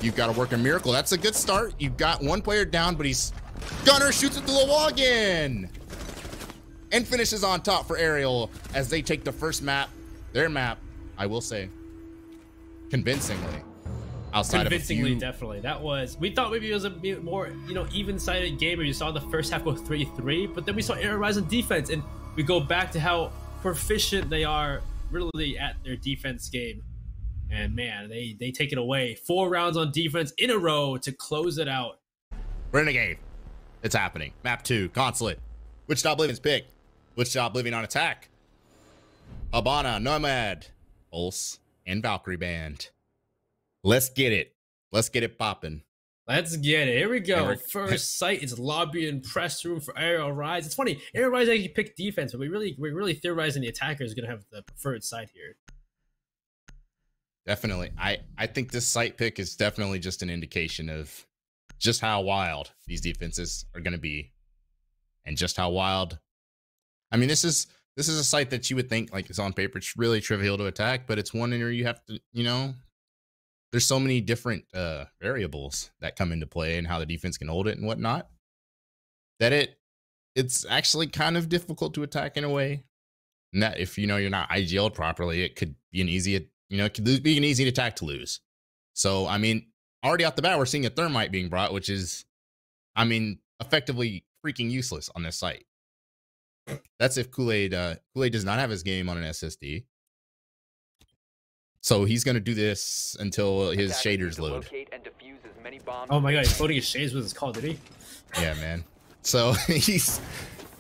You've got to work a miracle. That's a good start. You've got 1 player down, but Gunner shoots it through the wall again. And finishes on top for ARIAL as they take the first map. Their map, I will say, convincingly. Convincingly, definitely. That was, we thought maybe it was a bit more, even-sided game where you saw the first half go 3-3, but then we saw ARIAL rise on defense, and we go back to how proficient they are really at their defense game. And man, they take it away. 4 rounds on defense in a row to close it out. Renegade. It's happening. Map 2, Consulate. Wichita Oblivion's pick. Wichita Oblivion on attack. Habana, Nomad, Pulse, and Valkyrie Band. Let's get it. Let's get it popping. Let's get it. Here we go. First site is lobby and press room for ARIAL Rise. It's funny. ARIAL Rise actually picked defense, but we're really theorizing the attacker is going to have the preferred side here. Definitely. I think this site pick is definitely just an indication of just how wild these defenses are going to be, and just how wild. I mean, this is a site that you would think, like, it's on paper, it's really trivial to attack, but it's one where you have to, there's so many different variables that come into play and how the defense can hold it and whatnot, that it's actually kind of difficult to attack in a way. And that if you're not IGL'd properly, it could be an easy, it could be an easy attack to lose. So, I mean, already off the bat, we're seeing a thermite being brought, which is, I mean, effectively freaking useless on this site. That's if Kool-Aid does not have his game on an SSD. So he's going to do this until his shaders load. Oh my god, he's loading his shaders with his call, did he? Yeah, man. So he's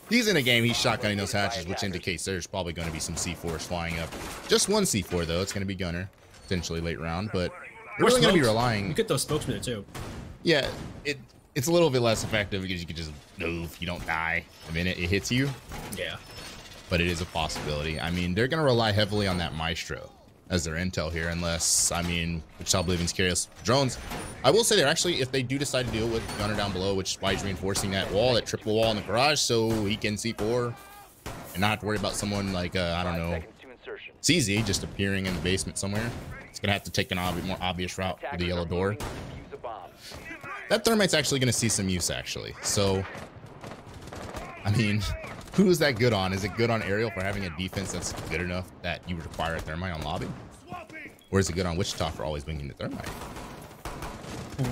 in a game, he's shotgunning those hatches, which indicates there's probably going to be some C4s flying up. Just 1 C4, though. It's going to be Gunner, potentially late round, but we're really going to be relying... You get those smokes in there, too. Yeah, it's a little bit less effective because you can just move. You don't die the minute it hits you. Yeah. But it is a possibility. I mean, they're going to rely heavily on that Maestro as their intel here, unless, I mean, Wichita Oblivion's carries drones. I will say they're actually, if they do decide to deal with Gunner down below, which is why he's reinforcing that wall, that triple wall in the garage, so he can C4 and not have to worry about someone like, I don't know, CZ just appearing in the basement somewhere. It's going to have to take an more obvious route for the yellow door. That Thermite's actually going to see some use, actually. So, I mean, who is that good on? Is it good on Arial for having a defense that's good enough that you require a Thermite on lobby? Or is it good on Wichita for always winging the Thermite?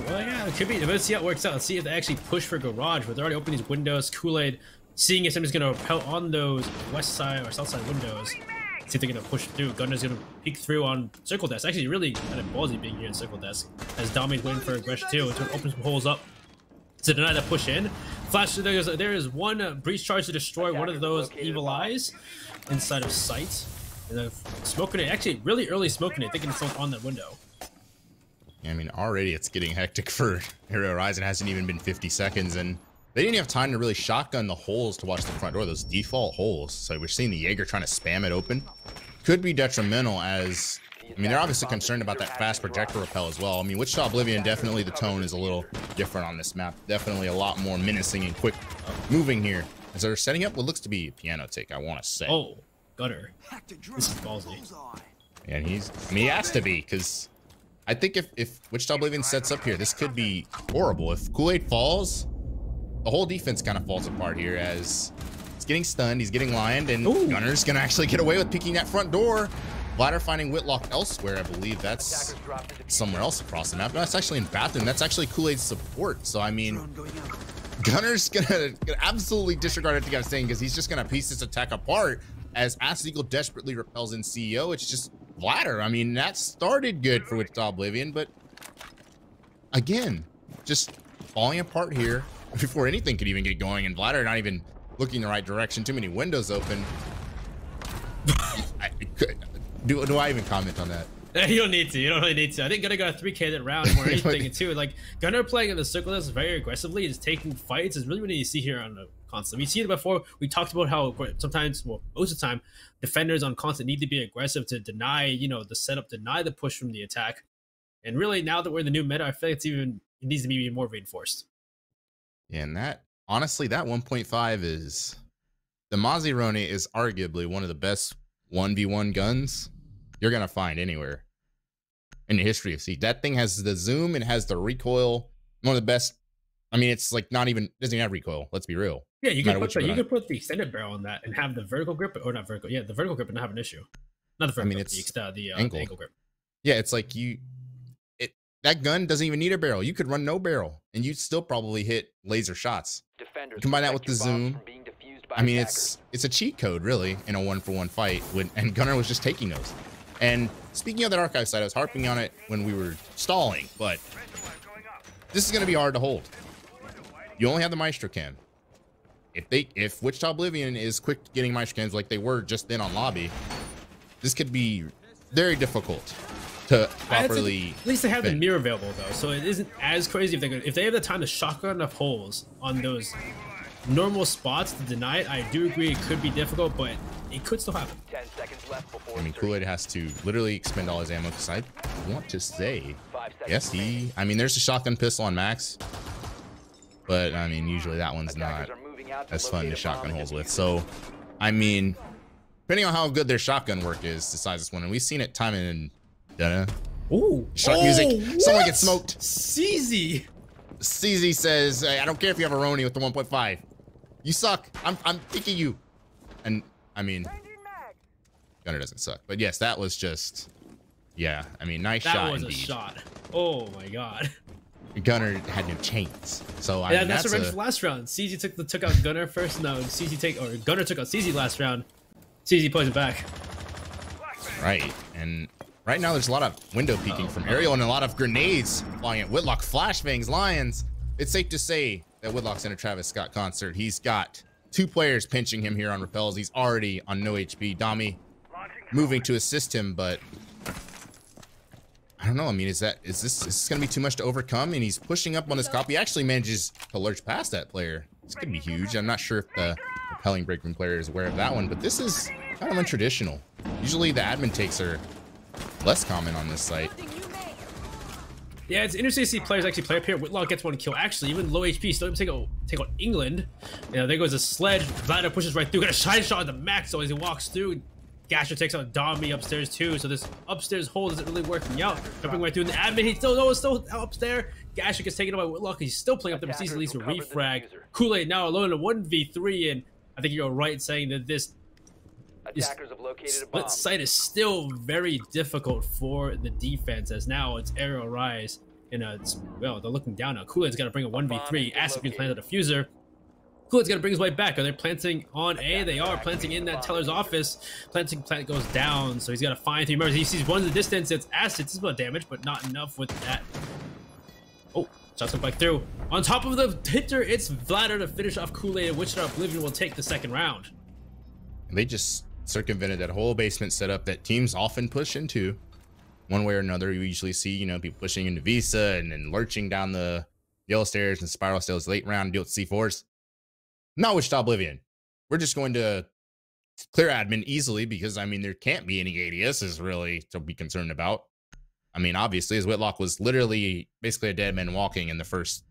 Well, yeah, it could be. Let's see how it works out. Let's see if they actually push for garage, but they're already opening these windows. Kool-Aid seeing if somebody's going to repel on those west side or south side windows. See if they're going to push through. Gunner's going to peek through on circle desk. Actually, really kind of ballsy being here in circle desk. As Domi's waiting for aggression too. It's going to open some holes up to deny that push in. Flash, there is one breach charge to destroy one of those evil eyes inside of sight. And then smoking it, actually really early smoking it, thinking it's on that window. Yeah, I mean, already it's getting hectic for Hero Rise. It hasn't even been 50 seconds, and they didn't have time to really shotgun the holes to watch the front door, those default holes. So we're seeing the Jaeger trying to spam it open. Could be detrimental as, I mean, they're obviously concerned about that fast projector repel as well. I mean, Wichita Oblivion, definitely the tone is a little different on this map. Definitely a lot more menacing and quick moving here. As they're setting up what looks to be a piano take, I want to say. Oh, Gunner. This is ballsy. And I mean, he has to be, because I think if Wichita Oblivion sets up here, this could be horrible. If Kool-Aid falls, the whole defense kind of falls apart here as he's getting stunned, he's getting lioned, and Gunner's going to actually get away with peeking that front door. Bladder finding Whitlock elsewhere. I believe that's somewhere else across the map. No, that's actually in bathroom. That's actually Kool-Aid's support. So, I mean, Gunner's gonna absolutely disregard everything I'm saying because he's just gonna piece this attack apart as Acid Eagle desperately repels in CEO. It's just Bladder. I mean, that started good for Wichita Oblivion, but again, just falling apart here before anything could even get going, and Bladder not even looking the right direction. Too many windows open. Do I even comment on that? You don't need to. You don't really need to. I think Gunner got a 3K that round more anything too. Like Gunner playing in the circle is very aggressively, is taking fights is really what you see here on the constant. We see it before. We talked about how sometimes, well, most of the time, defenders on constant need to be aggressive to deny, you know, the setup, deny the push from the attack. And really, now that we're in the new meta, I feel like it needs to be more reinforced. Yeah, and that honestly, that 1.5 is the Maseroni is arguably one of the best 1v1 guns you're gonna find anywhere in the history of Siege. That thing has the zoom, it has the recoil, one of the best. I mean, it's like not even, doesn't even have recoil, let's be real. Yeah, you can put the extended barrel on that and have the vertical grip, or not vertical, yeah, the vertical grip and not have an issue. Not the vertical, I mean, it's the angle grip. Yeah, it's like that gun doesn't even need a barrel. You could run no barrel and you'd still probably hit laser shots. Combine that with the zoom. I mean, it's a cheat code really in a 1-for-1 fight, and Gunner was just taking those. And speaking of that archive side, I was harping on it when we were stalling, but this is going to be hard to hold. You only have the Maestro cam. If Wichita Oblivion is quick getting Maestro cams like they were just then on lobby, this could be very difficult to properly. At least they have the mirror available though, so it isn't as crazy if they have the time to shotgun enough holes on those normal spots to deny it. I do agree it could be difficult, but it could still happen. 10 seconds left before I mean, Kool-Aid has to literally expend all his ammo because I want to say, yes, I mean, there's a shotgun pistol on Max, but I mean, usually that one's not as fun to shotgun holes with. So, I mean, depending on how good their shotgun work is, decides this one. And we've seen it time and ooh, shot music. Someone gets smoked. CZ says, hey, I don't care if you have a Roni with the 1.5. You suck. I'm picking you. And I mean, Gunner doesn't suck, but yes, that was just, yeah. I mean, nice shot. That was indeed. A shot. Oh my god. Gunner had no chains, so yeah, I mean, that's a revenge for last round. CZ took out Gunner first. No, Gunner took out CZ last round. CZ plays it back. Right, and right now there's a lot of window peeking from ARIAL and a lot of grenades flying at Whitlock. Flashbangs, Lions. It's safe to say that Whitlock's in a Travis Scott concert. He's got 2 players pinching him here on repels. He's already on no HP. Dami moving to assist him, but I don't know. I mean, is this going to be too much to overcome? And he's pushing up on his cop. He actually manages to lurch past that player. This could be huge. I'm not sure if the repelling break room player is aware of that one, but this is kind of untraditional. Usually the admin takes are less common on this site. Yeah, it's interesting to see players actually play up here. Whitlock gets one kill. Actually, even low HP, still able to take out England. You know, there goes a sledge. Vlada pushes right through. Got a shine shot on the max, so as he walks through, Gasher takes out Domi upstairs too. So this upstairs hole isn't really working out. Jumping right through the admin, he's still up there. Gasher gets taken out by Whitlock. He's still playing up there, but sees at least a refrag. Kool-Aid now alone in a 1v3, and I think you're right saying that this split site is still very difficult for the defense, as now it's Aerial Rise. Well, they're looking down now. Kool-Aid's got to bring a 1v3. Acid being planted a diffuser. Kool-Aid's got to bring his way back. Are they planting on A? They are planting in that teller's office. Plant goes down, so he's got to find 3 members. He sees one in the distance. It's Acid. It's about damage, but not enough with that. Oh, shots come back through. On top of the hitter, it's Vladder to finish off Kool-Aid, and Wichita Oblivion will take the second round. They just circumvented that whole basement setup that teams often push into. One way or another, you usually see, you know, people pushing into Visa and then lurching down the yellow stairs and spiral stairs late round and deal with C4s. Not Wichita Oblivion. We're just going to clear admin easily because, I mean, there can't be any ADSs really to be concerned about. I mean, obviously, as Whitlock was literally basically a dead man walking in the first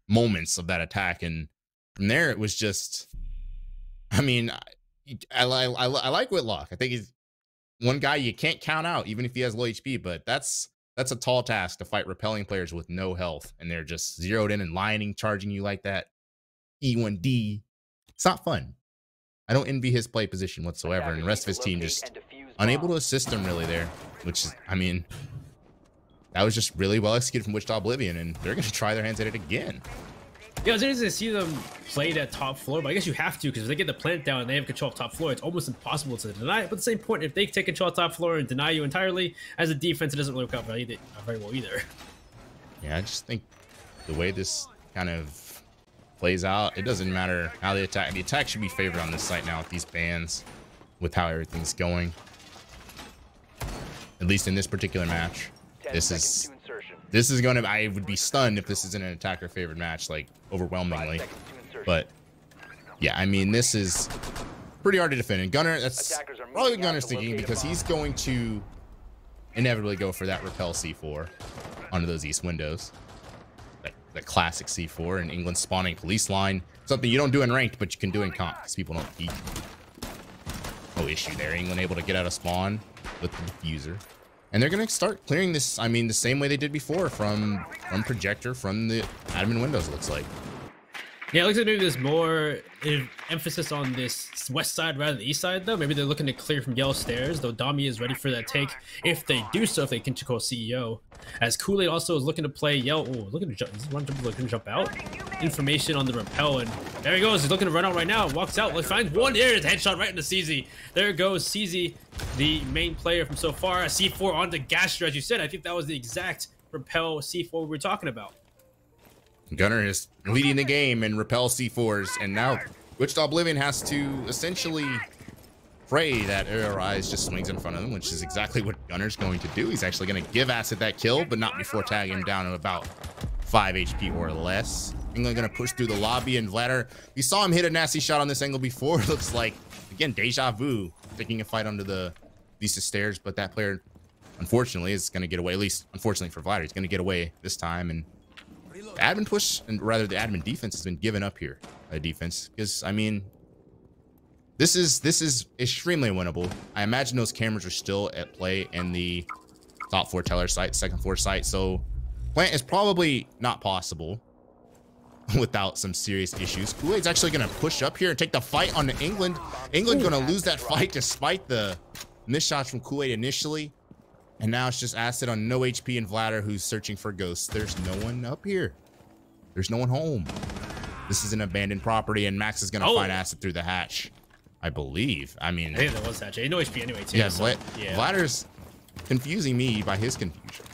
moments of that attack. And from there, it was just, I mean, I like Whitlock. I think he's one guy you can't count out, even if he has low HP, but that's a tall task to fight repelling players with no health. And they're just zeroed in and lining, charging you like that. E1D. It's not fun. I don't envy his play position whatsoever. And the rest of his team just unable to assist him really there, which is, I mean, that was just really well executed from Wichita Oblivion, and they're going to try their hands at it again. Yeah, it's interesting to see them play that top floor, but I guess you have to, because if they get the plant down and they have control of top floor, it's almost impossible to deny it. But at the same point, if they take control of top floor and deny you entirely, as a defense, it doesn't really work out very well either. Yeah, I just think the way this kind of plays out, it doesn't matter how they attack. The attack should be favored on this site now with these bans, with how everything's going. At least in this particular match. This is going to, I would be stunned if this isn't an attacker favored match, like overwhelmingly. But yeah, I mean, this is pretty hard to defend. And Gunner, that's probably what Gunner's thinking, because he's going to inevitably go for that repel C4 onto those east windows. That classic C4, and England spawning police line. Something you don't do in ranked, but you can do in comp, because people don't peek. No issue there. England able to get out of spawn with the diffuser. And they're going to start clearing this, I mean, the same way they did before, from projector, from the admin windows, it looks like. Yeah, it looks like maybe there's more emphasis on this west side rather than the east side, though. Maybe they're looking to clear from yellow stairs, though Dami is ready for that take if they do so, if they can call CEO. As Kool-Aid also is looking to play yellow. Oh, looking to jump. Is looking to jump out. Information on the repel, and there he goes. He's looking to run out right now. Walks out. Finds one. There's a headshot right into CZ. There goes CZ, the main player from so far. A C4 onto Gasher, as you said. I think that was the exact repel C4 we were talking about. Gunner is leading the game in repel C4s, and now Wichita Oblivion has to essentially pray that ARIAL Rise just swings in front of them, which is exactly what Gunner's going to do. He's actually going to give Acid that kill, but not before tagging him down to about 5 HP or less. England going to push through the lobby, and Vladder, we saw him hit a nasty shot on this angle before. It looks like, again, deja vu, taking a fight under the Visa stairs, but that player, unfortunately, is going to get away, at least, unfortunately for Vladder, he's going to get away this time, and the admin push, and rather the admin defense, has been given up here by defense, because I mean, this is extremely winnable. I imagine those cameras are still at play in the top floor teller site, second floor site, so plant is probably not possible without some serious issues. Kool-Aid's actually going to push up here and take the fight on England. England going to lose that fight despite the missed shots from Kool-Aid initially. And now it's just Acid on no HP and Vladder, who's searching for ghosts. There's no one up here. There's no one home. This is an abandoned property, and Max is going to find Acid through the hatch, I believe. I mean, I think that was hatch. No HP anyway, too. Yeah, so, yeah. Vladder's confusing me by his confusion.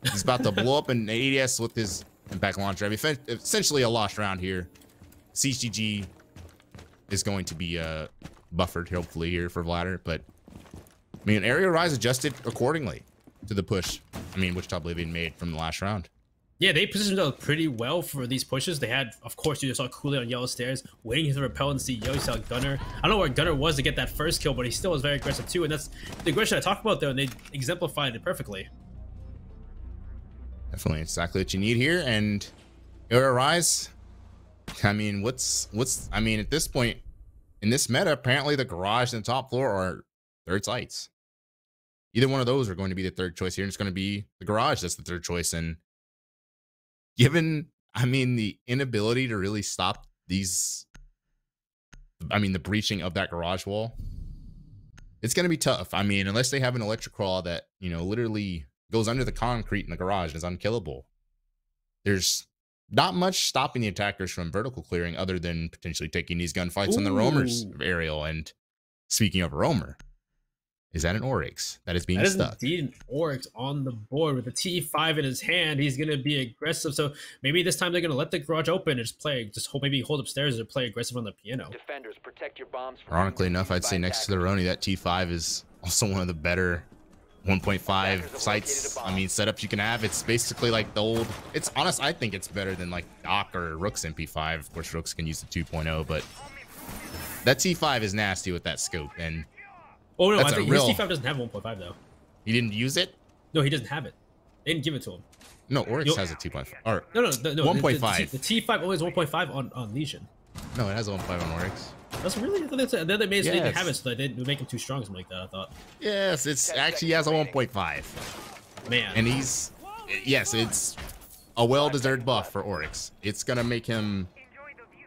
He's about to blow up an ADS with his impact launcher. I mean, essentially a lost round here. CCG is going to be buffered, hopefully, here for Vladder, but I mean, ARIAL Rise adjusted accordingly to the push. I mean, Wichita Oblivion made from the last round. Yeah, they positioned themselves pretty well for these pushes. They had, of course, you saw Kool-Aid on yellow stairs, waiting to repel and see Yo. You saw Gunner. I don't know where Gunner was to get that first kill, but he still was very aggressive too. And that's the aggression I talked about there, and they exemplified it perfectly. Definitely exactly what you need here. And Aerial Rise, I mean, I mean, at this point in this meta, apparently the garage and the top floor are third sites. Either one of those are going to be the third choice here, and it's going to be the garage that's the third choice. And given, I mean, the inability to really stop these, I mean, the breaching of that garage wall, it's going to be tough. I mean, unless they have an electric crawl that, you know, literally goes under the concrete in the garage and is unkillable, there's not much stopping the attackers from vertical clearing other than potentially taking these gunfights on the roamers of Ariel. And speaking of roamer, is that an Oryx that is being stuck? That is indeed an Oryx on the board with the T5 in his hand. He's going to be aggressive. So maybe this time they're going to let the garage open and just play, maybe hold upstairs or play aggressive on the piano. Defenders, protect your bombs. Ironically enough, I'd say next to the Roni, that T5 is also one of the better 1.5 sites, I mean, setups you can have. It's basically like the old, it's honest, I think it's better than like Doc or Rook's MP5. Of course, Rooks can use the 2.0, but that T5 is nasty with that scope. And oh no, I think his T5 doesn't have 1.5 though. He didn't use it? No, he doesn't have it. They didn't give it to him. No, Oryx has a 2.5. Or no, 1.5. The T5 always 1.5 on Legion. No, it has a 1.5 on Oryx. That's really, I thought then they made it so they didn't have it, so they didn't make him too strong, something like that, I thought. Yes, it's actually has a 1.5. Man. And he's, yes, it's a well-deserved buff for Oryx. It's gonna make him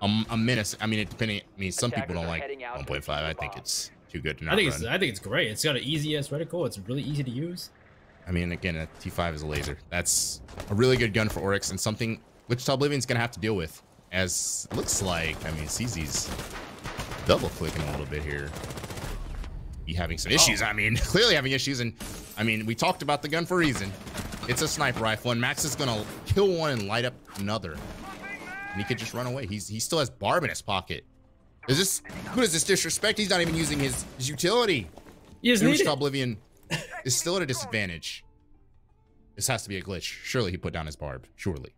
a menace. I mean, I mean, some people don't like 1.5. I think it's too good to not run. I think it's great. It's got an easy ass reticle. It's really easy to use. I mean, again, a T5 is a laser. That's a really good gun for Oryx and something Wichita Oblivion's gonna have to deal with. As it looks like, I mean, CZ's double clicking a little bit here. He having some issues. I mean, clearly having issues. And I mean, we talked about the gun for a reason. It's a sniper rifle, and Max is gonna kill one and light up another. And he could just run away. He still has Barb in his pocket. What is this disrespect? He's not even using his utility. Wichita Oblivion is still at a disadvantage. This has to be a glitch. Surely he put down his Barb. Surely.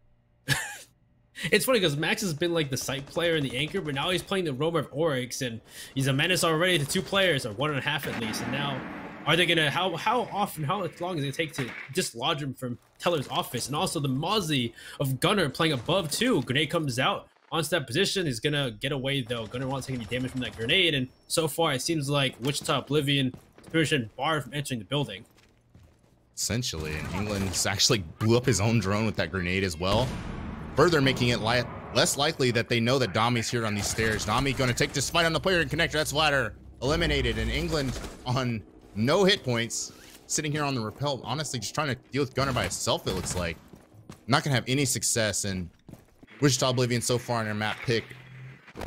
It's funny because Max has been like the site player and the anchor, but now he's playing the roamer of Oryx, and he's a menace already to 2 players, or 1.5 at least. And now, are they gonna how often, how long is it take to dislodge him from Teller's office? And also the Mozzie of Gunner playing above too. Grenade comes out onto that position. He's gonna get away though. Gunner won't take any damage from that grenade, and so far it seems like Wichita Oblivion been barred from entering the building. Essentially, and England actually blew up his own drone with that grenade as well, further making it less likely that they know that Dami's here on these stairs. Dami going to take this fight on the player and connector. That's Vladder eliminated, and England on no hit points, sitting here on the rappel, honestly just trying to deal with Gunner by itself, it looks like. Not gonna have any success, and Wichita Oblivion so far in their map pick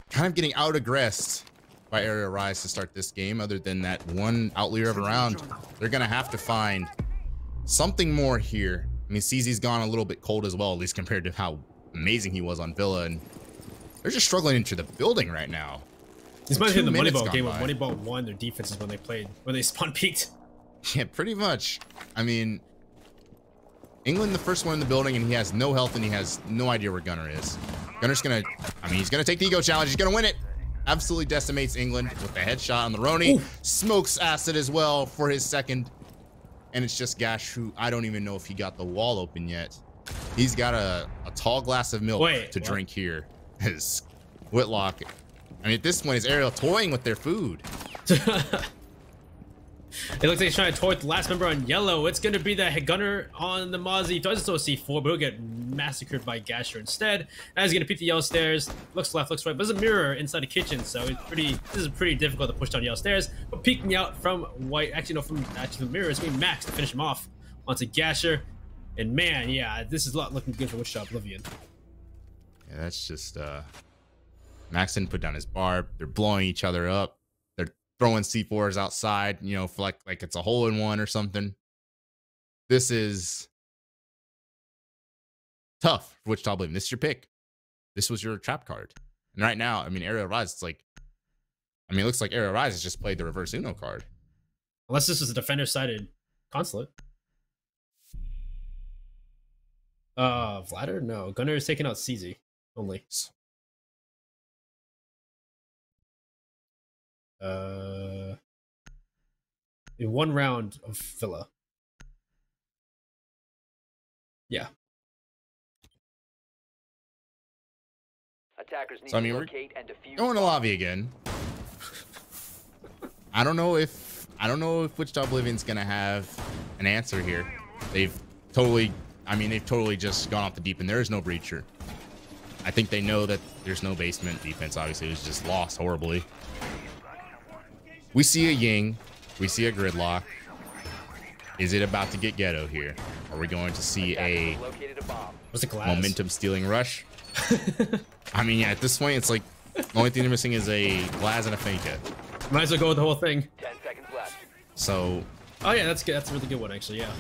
kind of getting out-aggressed by Aerial Rise to start this game. Other than that one outlier of a round, they're gonna have to find something more here. I mean, CZ's gone a little bit cold as well, at least compared to how amazing he was on Villa, and they're just struggling into the building right now. This might have been the Moneyball game when Moneyball won their defenses when they spawn peaked. Yeah, pretty much. I mean, England the first one in the building, and he has no health, and he has no idea where Gunner is. Gunner's gonna, I mean, he's gonna take the ego challenge. He's gonna win it. Absolutely decimates England with a headshot on the Roni. Ooh. Smokes Acid as well for his second. And it's just Gash, who I don't even know if he got the wall open yet. He's got a tall glass of milk to drink here. His Whitlock. I mean, at this point, is Ariel toying with their food. It looks like he's trying to toy with the last member on yellow. It's going to be the Gunner on the Mozzie. Does still C4, but he'll get massacred by Gasher instead. Now he's going to peek the yellow stairs. Looks left, looks right. But there's a mirror inside the kitchen, so it's this is pretty difficult to push down yellow stairs. But peeking out from white, actually no, from the mirror, it's going to be Max to finish him off onto Gasher. And man, yeah, this is a lot looking good for Wichita Oblivion. Yeah, that's just Max didn't put down his Barb. They're blowing each other up. Throwing C4s outside, you know, for like it's a hole-in-one or something. This is tough for Wichita Oblivion. This is your pick. This was your trap card. And right now, I mean, Aerial Rise, it's like, I mean, it looks like Aerial Rise has just played the reverse Uno card. Unless this is a defender-sided consulate. Vladder? No. Gunner is taking out CZ only. In one round of Villa. Yeah. Attackers need So, I mean, to we're locate and defuse going to bombs. lobby again. I don't know if Wichita Oblivion's gonna have an answer here. They've totally just gone off the deep end. There is no breacher. I think they know that there's no basement defense. Obviously, it was just lost horribly. We see a Ying. We see a gridlock. Is it about to get ghetto here? Are we going to see a Located a bomb. What's the glass? momentum stealing rush? I mean, yeah, at this point, it's like the only thing they're missing is a Glaz and a Finka. Might as well go with the whole thing. 10 seconds left. So Oh yeah, that's good. That's a really good one, actually. Yeah.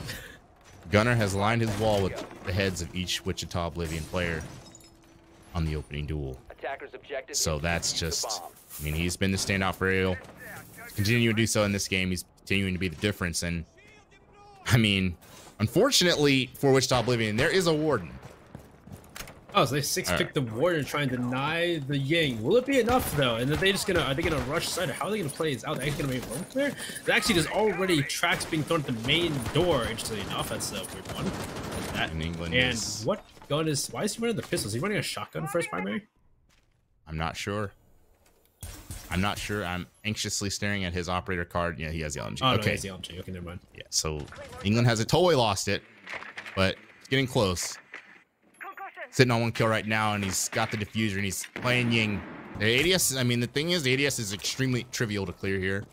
Gunner has lined his wall with the heads of each Wichita Oblivion player on the opening duel. Attackers objective So is to that's defuse the just, bomb. I mean, he's been the standout for ARIAL. Continuing to do so in this game. He's continuing to be the difference. And I mean, unfortunately for Wichita Oblivion, there is a warden. Oh, so they six-pick the warrior and try and deny the Ying. Will it be enough though? And are they gonna rush side? Or how are they gonna play this out? They're gonna make room clear? Actually, there's already tracks being thrown at the main door. Interestingly enough, that's a weird one. Like that. In England And is, what gun is? Why is he running the pistols? Is he running a shotgun first primary? I'm not sure. I'm anxiously staring at his operator card. Yeah, he has the LMG. Oh, no, Okay. he's the LMG. Okay, never mind. Yeah, so England has totally lost it, but it's getting close. Sitting on 1 kill right now, and he's got the diffuser, and he's playing Ying. The ADS, I mean, the thing is, the ADS is extremely trivial to clear here.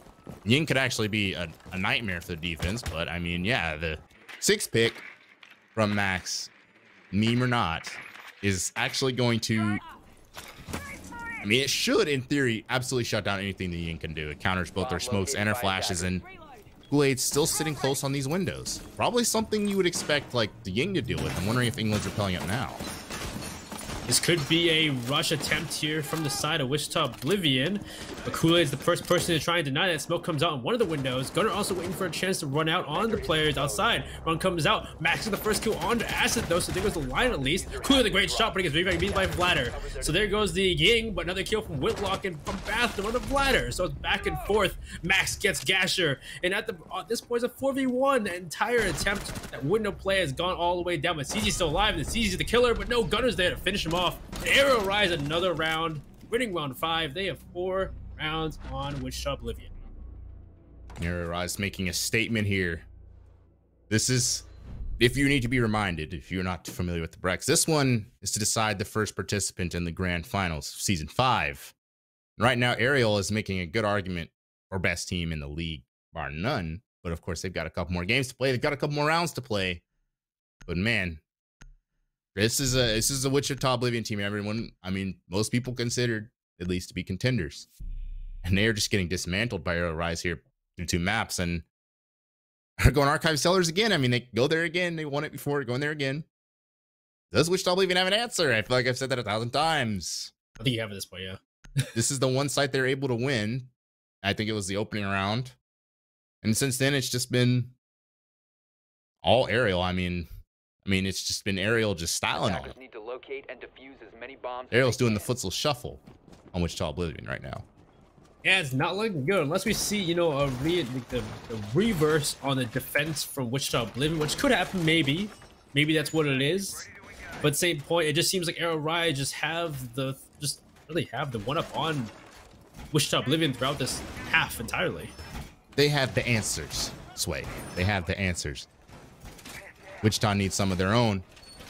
Ying could actually be a nightmare for the defense, but I mean, yeah, the 6-pick from Max, meme or not, is actually going to, I mean, it should, in theory, absolutely shut down anything the Ying can do. It counters both their smokes and their flashes, and Kool-Aid's still sitting close on these windows. Probably something you would expect, like, the Ying to deal with. I'm wondering if England's repelling it now. This could be a rush attempt here from the side of Wichita Oblivion. But Kool-Aid's the first person to try and deny that. Smoke comes out on one of the windows. Gunner also waiting for a chance to run out on the players outside. Run comes out. Max is the first kill on to Acid, though, so there goes the line at least. Kool-Aid, the great shot, but he gets beat by Vladder. So there goes the Ying, but another kill from Whitlock and from Bathroom on the Vladder. So it's back and forth. Max gets Gasher. And at this point, it's a 4v1. The entire attempt, that window play has gone all the way down. But CZ's still alive, and CZ's the killer, but no Gunner's there to finish him off. ARIAL Rise another round, winning round 5. They have 4 rounds on Wichita Oblivion. ARIAL Rise making a statement here. This is, if you need to be reminded, if you're not familiar with the Brex, this one is to decide the first participant in the grand finals of season 5. Right now, ARIAL is making a good argument for best team in the league, bar none. But of course, they've got a couple more games to play. They've got a couple more rounds to play. But man, this is a Wichita Oblivion team. Everyone, I mean, most people considered at least to be contenders, and they are just getting dismantled by ARIAL Rise here through 2 maps, and are going Archive Sellers again. I mean, they go there again. They won it before, going there again. Does Wichita Oblivion have an answer? I feel like I've said that 1,000 times. I think you have at this point, yeah. This is the one site they're able to win. I think it was the opening round, and since then it's just been all ARIAL. I mean, it's just been ARIAL just styling on it. Need to locate and defuse as many bombs as ARIAL's they doing the can. futsal shuffle on Wichita Oblivion right now. Yeah, it's not looking good unless we see, you know, the reverse on the defense from Wichita Oblivion, which could happen, maybe. Maybe that's what it is. But same point, it just seems like ARIAL Rise just really have the one-up on Wichita Oblivion throughout this half entirely. They have the answers, Sway. They have the answers. Wichita needs some of their own.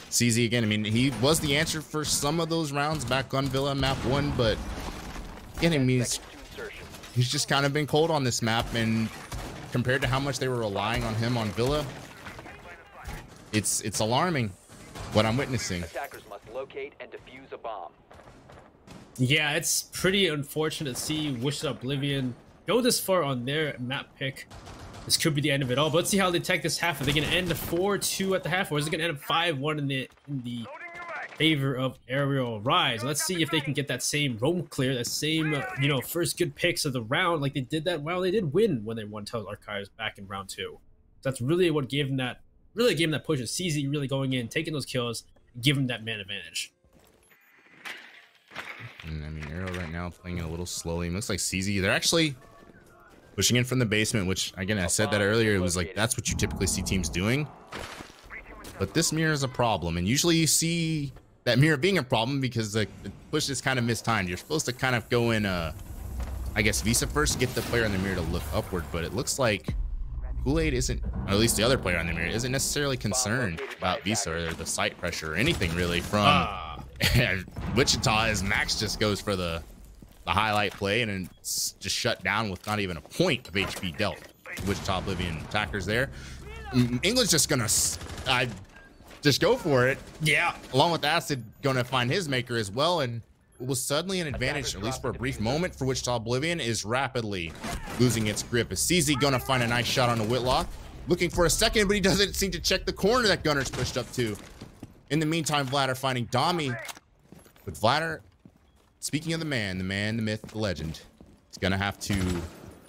CZ again, I mean, he was the answer for some of those rounds back on Villa map 1, but again, I mean, he's just kind of been cold on this map, and compared to how much they were relying on him on Villa, it's alarming what I'm witnessing. Attackers must locate and defuse a bomb. Yeah, it's pretty unfortunate to see Wichita Oblivion go this far on their map pick. This could be the end of it all, but let's see how they take this half. Are they going to end 4-2 at the half, or is it going to end up 5-1 in the favor of ARIAL Rise? Let's see if they can get that same roam clear, that same first good picks of the round, like they did that round. They did win when they won Tell's Archives back in round 2. That's really what gave them that really gave him that push. Of CZ really going in, taking those kills, give him that man advantage. And I mean, ARIAL right now playing a little slowly. It looks like CZ, they're actually pushing in from the basement, which again, I said that earlier. It was like, that's what you typically see teams doing. But this mirror is a problem. And usually you see that mirror being a problem because the push is kind of mistimed. You're supposed to kind of go in, I guess, Visa first, get the player in the mirror to look upward. But it looks like Kool-Aid isn't, or at least the other player on the mirror, isn't necessarily concerned about Visa or the sight pressure or anything really from Wichita, as Max just goes for the highlight play and it's just shut down with not even a point of HP dealt. Wichita Oblivion attackers there. England's just gonna just go for it. Yeah. Along with Acid gonna find his maker as well, and what was suddenly an advantage, at least for a brief moment, for Wichita Oblivion is rapidly losing its grip. As CZ gonna find a nice shot on the Whitlock, looking for a second, but he doesn't seem to check the corner that Gunner's pushed up to. In the meantime, Vladder finding Dami, but Vladder, speaking of the man, the myth, the legend, is gonna have to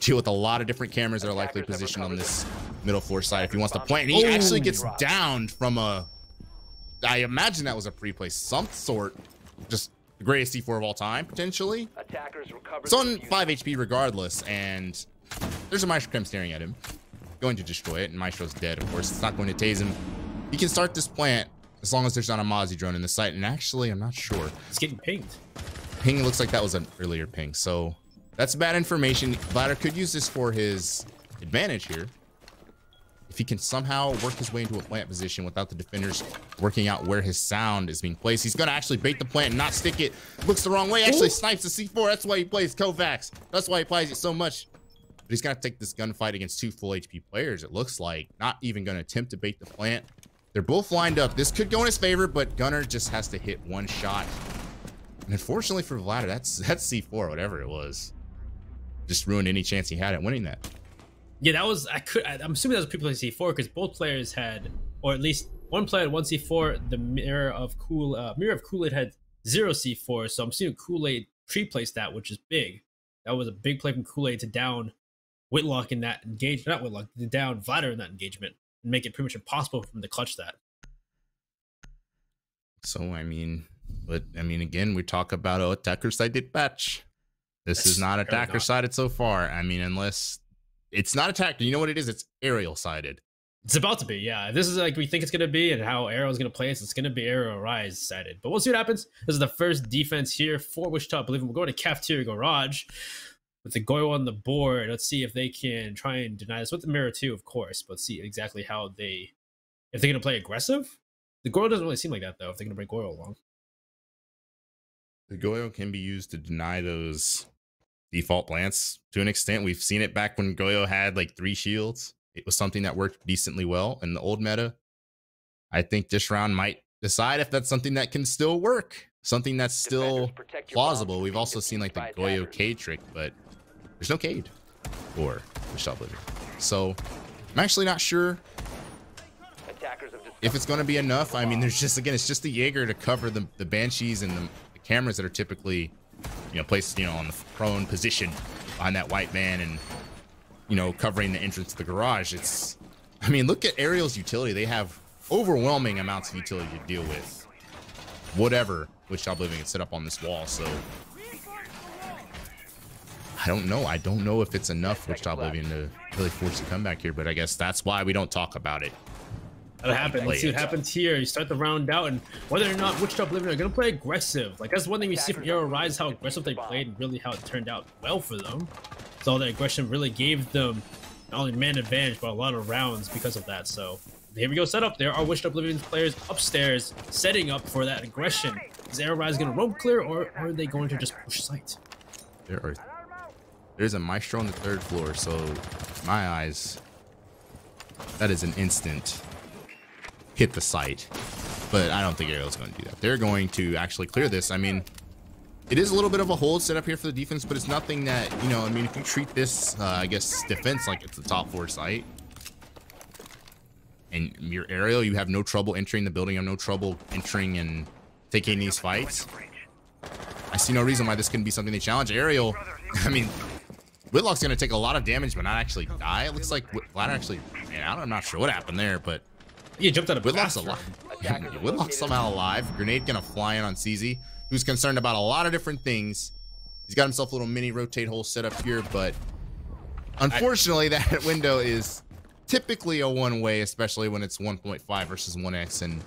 deal with a lot of different cameras that are likely positioned on this middle floor side if he wants to plant. And he actually gets downed from a, I imagine that was a pre-play some sort, just the greatest C4 of all time, potentially. It's on 5 HP regardless, and there's a Maestro Chem staring at him, going to destroy it, and Maestro's dead, of course. It's not going to tase him. He can start this plant as long as there's not a Mozzie drone in the site, and actually, I'm not sure. It's getting pinged. Ping looks like that was an earlier ping, so that's bad information. Vladder could use this for his advantage here. If he can somehow work his way into a plant position without the defenders working out where his sound is being placed, he's gonna actually bait the plant and not stick it. Looks the wrong way, actually snipes the C4. That's why he plays Kovacs. That's why he plays it so much. But he's gonna take this gunfight against 2 full HP players, it looks like. Not even gonna attempt to bait the plant. They're both lined up. This could go in his favor, but Gunner just has to hit one shot. And unfortunately for Vladder, that's C4, whatever it was. Just ruined any chance he had at winning that. Yeah, that was, I'm assuming that was people C4 because both players had, or at least one player had 1 C4. The mirror of Kool-Aid had 0 C4. So I'm assuming Kool-Aid pre-placed that, which is big. That was a big play from Kool-Aid to down Whitlock in that engagement, not Whitlock, to down Vladder in that engagement and make it pretty much impossible for him to clutch that. So, I mean, again, we talk about attacker-sided patch. This is not attacker-sided so far. I mean, unless it's not attacker, you know what it is? It's ARIAL-sided. It's about to be, yeah. This is like we think it's going to be, and how ARIAL is going to play it. It's going to be ARIAL Rise-sided. But we'll see what happens. This is the first defense here for Wichita Oblivion. We'll go to Cafeteria Garage with the Goyo on the board. Let's see if they can try and deny this with the mirror too, of course. But see exactly how if they're going to play aggressive. The Goyo doesn't really seem like that, though, if they're going to bring Goyo along. The Goyo can be used to deny those default plants to an extent. We've seen it back when Goyo had like 3 shields. It was something that worked decently well in the old meta. I think this round might decide if that's something that can still work, something that's still plausible. We've also seen like the Goyo Cade trick, but there's no Cade for Wichita Oblivion. So I'm actually not sure if it's going to be enough. I mean, there's just, again, it's just the Jaeger to cover the Banshees and the cameras that are typically, placed, on the prone position behind that white van and, covering the entrance to the garage. I mean, look at ARIAL's utility. They have overwhelming amounts of utility to deal with whatever Wichita Oblivion can set up on this wall. So I don't know if it's enough for Wichita Oblivion to really force a comeback here, but I guess that's why we don't talk about it. That'll happen. Let's see what happens here. You start the round out, and whether or not Wichita Oblivion are going to play aggressive. Like, that's one thing we see from ARIAL Rise, how aggressive they played, and really how it turned out well for them. So all that aggression really gave them not only man advantage, but a lot of rounds because of that. So here we go, set up. There are Wichita Oblivion's players upstairs setting up for that aggression. Is ARIAL Rise going to roam clear, or are they going to just push site? There's a Maestro on the 3rd floor, so in my eyes, that is an instant hit the site. But I don't think ARIAL's going to do that. They're going to actually clear this. I mean, it is a little bit of a hold set up here for the defense, but it's nothing that, I mean, if you treat this, I guess, defense like it's the top 4 site, and your ARIAL, you have no trouble entering the building, you have no trouble entering and taking these fights. I see no reason why this couldn't be something they challenge. ARIAL, I mean, Whitlock's going to take a lot of damage, but not actually die. It looks like Vladder actually, I'm not sure what happened there, but He jumped out of Whitlock's bathroom. alive. Whitlock's somehow alive. Grenade gonna fly in on CZ, who's concerned about a lot of different things. He's got himself a little mini rotate hole set up here, but unfortunately that window is typically a one-way, especially when it's 1.5 versus 1x, and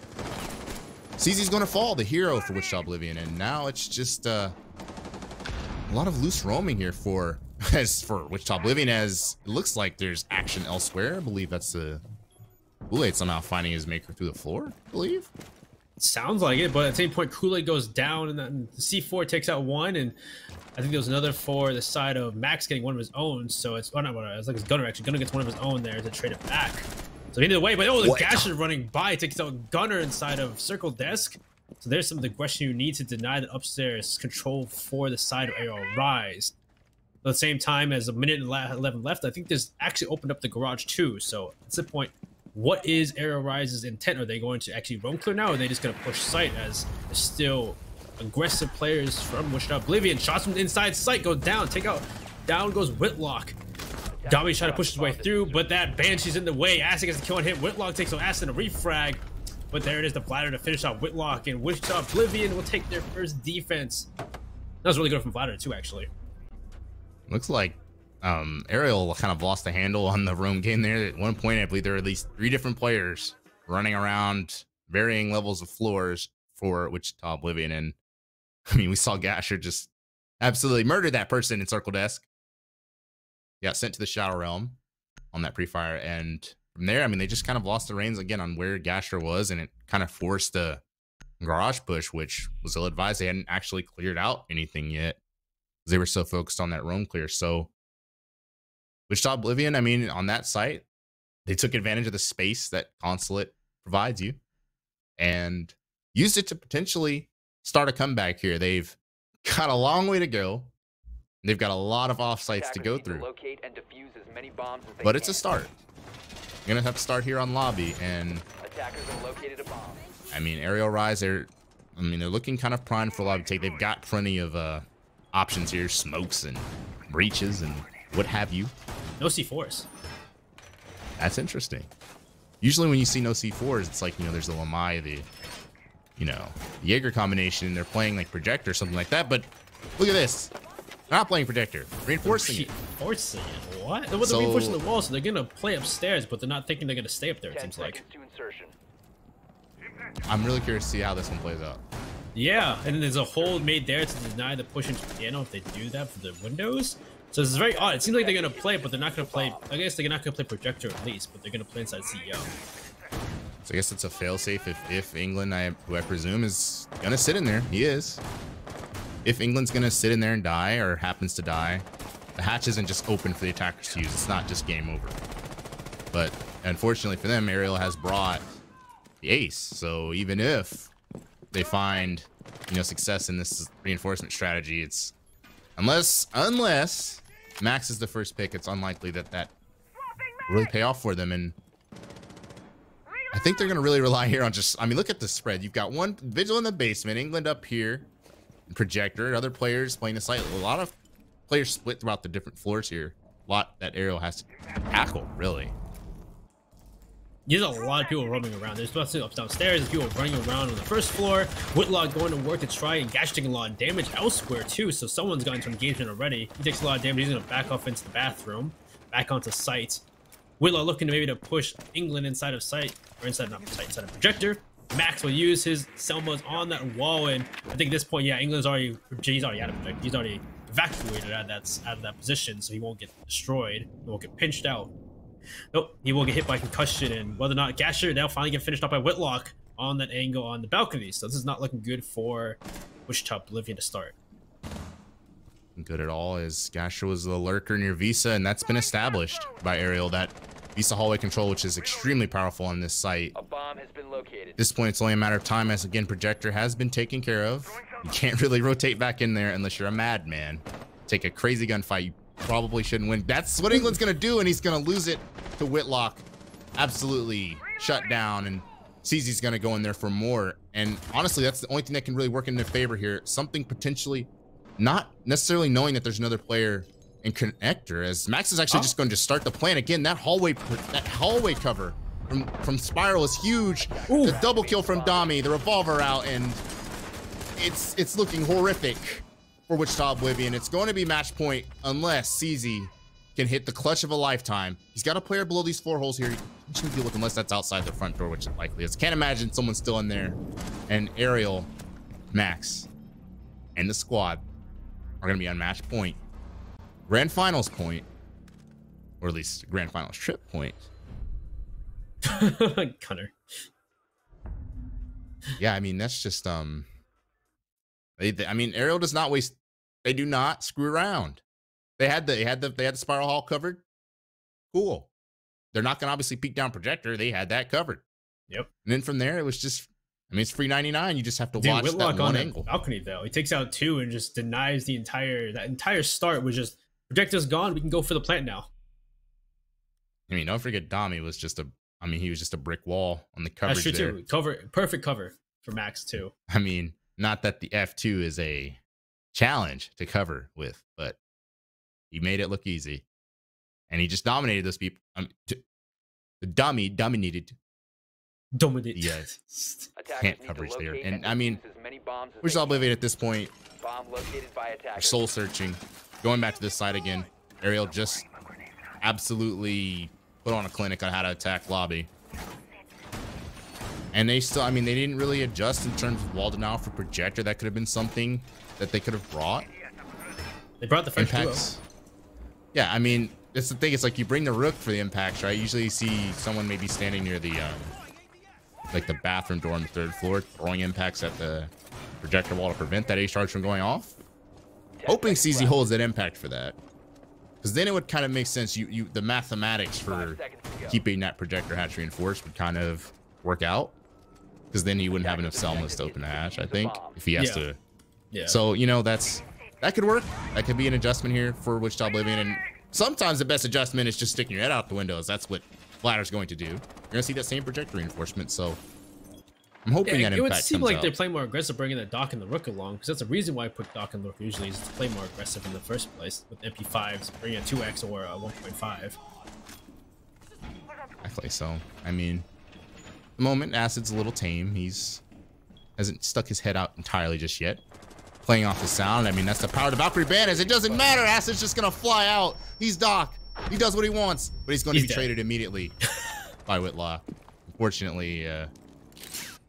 CZ's gonna fall, the hero for Wichita Oblivion, and now it's just a lot of loose roaming here for Wichita Oblivion, as it looks like there's action elsewhere. I believe that's the Kool-Aid somehow finding his maker through the floor, I believe. Sounds like it, but at the same point, Kool-Aid goes down, and then C4 takes out one, and I think there was another for the side of Max getting one of his own. So it's, oh, not one, it's like his Gunner actually. Gunner gets one of his own there to trade it back. So either way, but oh, the Gasher running by takes out Gunner inside of Circle Desk. So there's some of the aggression you need to deny the upstairs control for the side of Aerial Rise. At the same time, as a minute and 11 left, I think there's actually opened up the garage too. So at the point, what is Aerial Rise's intent? Are they going to actually roam clear now, or are they just going to push site, as there's still aggressive players from Wichita Oblivion? Shots from inside site go down, take out, down goes Whitlock. Domi's trying to push his way through, but that Banshee's in the way. Acid gets the kill on him. Whitlock takes on Acid and a refrag, but there it is, the Vladder to finish off Whitlock, and Wichita Oblivion will take their first defense. That was really good from Vladder too, actually. Looks like Ariel kind of lost the handle on the roam game there. At one point, I believe there were at least 3 different players running around varying levels of floors for Wichita Oblivion. And I mean, we saw Gasher just absolutely murder that person in Circle Desk. Got sent to the Shadow Realm on that pre-fire. And from there, I mean, they just kind of lost the reins again on where Gasher was, and it kind of forced a garage push, which was ill-advised. They hadn't actually cleared out anything yet. They were so focused on that roam clear. So Wichita Oblivion, I mean, on that site, they took advantage of the space that Consulate provides you and used it to potentially start a comeback here. They've got a long way to go. They've got a lot of offsites to go through. But it's a start. You're going to have to start here on lobby. And I mean, Aerial Rise, they're looking kind of primed for lobby take. They've got plenty of options here, smokes and breaches and what have you. No C4s. That's interesting. Usually when you see no C4s, it's like, there's the Lamai, the Jaeger combination. They're playing like projector or something like that. But look at this. They're not playing projector. Reinforcing it. Reinforcing it? What? They're reinforcing the wall, so they're going to play upstairs, but they're not thinking they're going to stay up there, it seems like. I'm really curious to see how this one plays out. Yeah, and then there's a hold made there to deny the push into piano if they do that for the windows. So it's very odd. It seems like they're going to play, but they're not going to play. I guess they're not going to play projector at least, but they're going to play inside CEO. So I guess it's a failsafe if England, who I presume is going to sit in there. He is. If England's going to sit in there and die, or happens to die, the hatch isn't just open for the attackers to use. It's not just game over. But unfortunately for them, Ariel has brought the ace. So even if they find, success in this reinforcement strategy, it's unless Max is the first pick, it's unlikely that will really pay off for them. And I think they're going to really rely here on look at the spread. You've got one Vigil in the basement, England up here, projector, other players playing the site. A lot of players split throughout the different floors here. A lot that Ariel has to tackle, really. There's a lot of people roaming around. There's lots of up downstairs. There's people running around on the first floor. Whitlock going to work to try and Gash taking a lot of damage elsewhere too. So someone's gotten into engagement already. He takes a lot of damage. He's going to back off into the bathroom, back onto site. Whitlock looking to maybe to push England inside of site, or inside of projector. Max will use his Selmas on that wall, and I think at this point, yeah, England's already, he's already out of projector. He's already evacuated out of that position, so he won't get destroyed. He won't get pinched out. Nope, he will get hit by concussion, and whether or not Gasher now finally get finished up by Whitlock on that angle on the balcony. So this is not looking good for Wichita Oblivion to start. Good at all, as Gasher was the lurker near Visa, and that's been established by Ariel, that Visa hallway control, which is extremely powerful on this site. A bomb has been located. At this point, it's only a matter of time, as again, projector has been taken care of. You can't really rotate back in there unless you're a madman. Take a crazy gunfight. You probably shouldn't win. That's what England's gonna do, and he's gonna lose it to Whitlock. Absolutely shut down, and CZ's gonna go in there for more. And honestly, that's the only thing that can really work in their favor here. Something potentially, not necessarily knowing that there's another player in connector, as Max is actually just going to start the plan again. That hallway cover from Spiral is huge. Ooh. The double kill from Dami, the revolver out, and it's looking horrific for Wichita Oblivion. It's going to be match point unless CZ can hit the clutch of a lifetime. He's got a player below these 4 holes here. He shouldn't deal with unless that's outside the front door, which it likely is. Can't imagine someone's still in there. And ARIAL, Max, and the squad are going to be on match point. Grand Finals point, or at least Grand Finals trip point. Gunner. Yeah, I mean, that's just I mean, ARIAL does not waste. They do not screw around. They had the Spiral Hall covered. Cool. They're not gonna obviously peek down projector. They had that covered. Yep. And then from there, it was just, I mean, it's free 99. You just have to watch Whitlock that one on angle. Balcony though. He takes out 2 and just denies that entire start was just projector's gone. We can go for the plant now. I mean, don't forget Dami was just he was just a brick wall on the coverage. That's true there. too. Perfect cover for Max too. I mean, not that the F2 is a challenge to cover with, but he made it look easy, and he just dominated those people. The dummy needed dominate. Yes, can't coverage there, and I mean, Wichita Oblivion at this point. We're soul searching, going back to this side again. ARIAL just absolutely put on a clinic on how to attack lobby, and they still, I mean, they didn't really adjust in terms of wall denial for projector. That could have been something that they could have brought. They brought the first impacts. Yeah, I mean, that's the thing. It's like you bring the rook for the impacts, right? Usually you see someone maybe standing near the like the bathroom door on the 3rd floor, throwing impacts at the projector wall to prevent that A charge from going off. Hoping CZ holds that impact for that, because then it would kind of make sense. The mathematics for keeping that projector hatch reinforced would kind of work out, because then he wouldn't have enough Selmas to open the hatch, I think, if he has to. Yeah. So, you know, that could work. That could be an adjustment here for Wichita Oblivion. And sometimes the best adjustment is just sticking your head out the windows. That's what Vladder's going to do. You're going to see that same projector reinforcement. So I'm hoping that impact comes out. It would seem like they're playing more aggressive, bringing the Doc and the Rook along, because that's the reason why I put Doc and the Rook usually is to play more aggressive in the first place with MP5s, bringing a 2x or a 1.5. Exactly. So, I mean, the moment Acid's a little tame. Hasn't stuck his head out entirely just yet. Playing off the sound. I mean, that's the power of the Valkyrie banners. It doesn't matter. Acid's just going to fly out. He's Doc. He does what he wants, but he's going to be traded immediately by Whitlock. Unfortunately,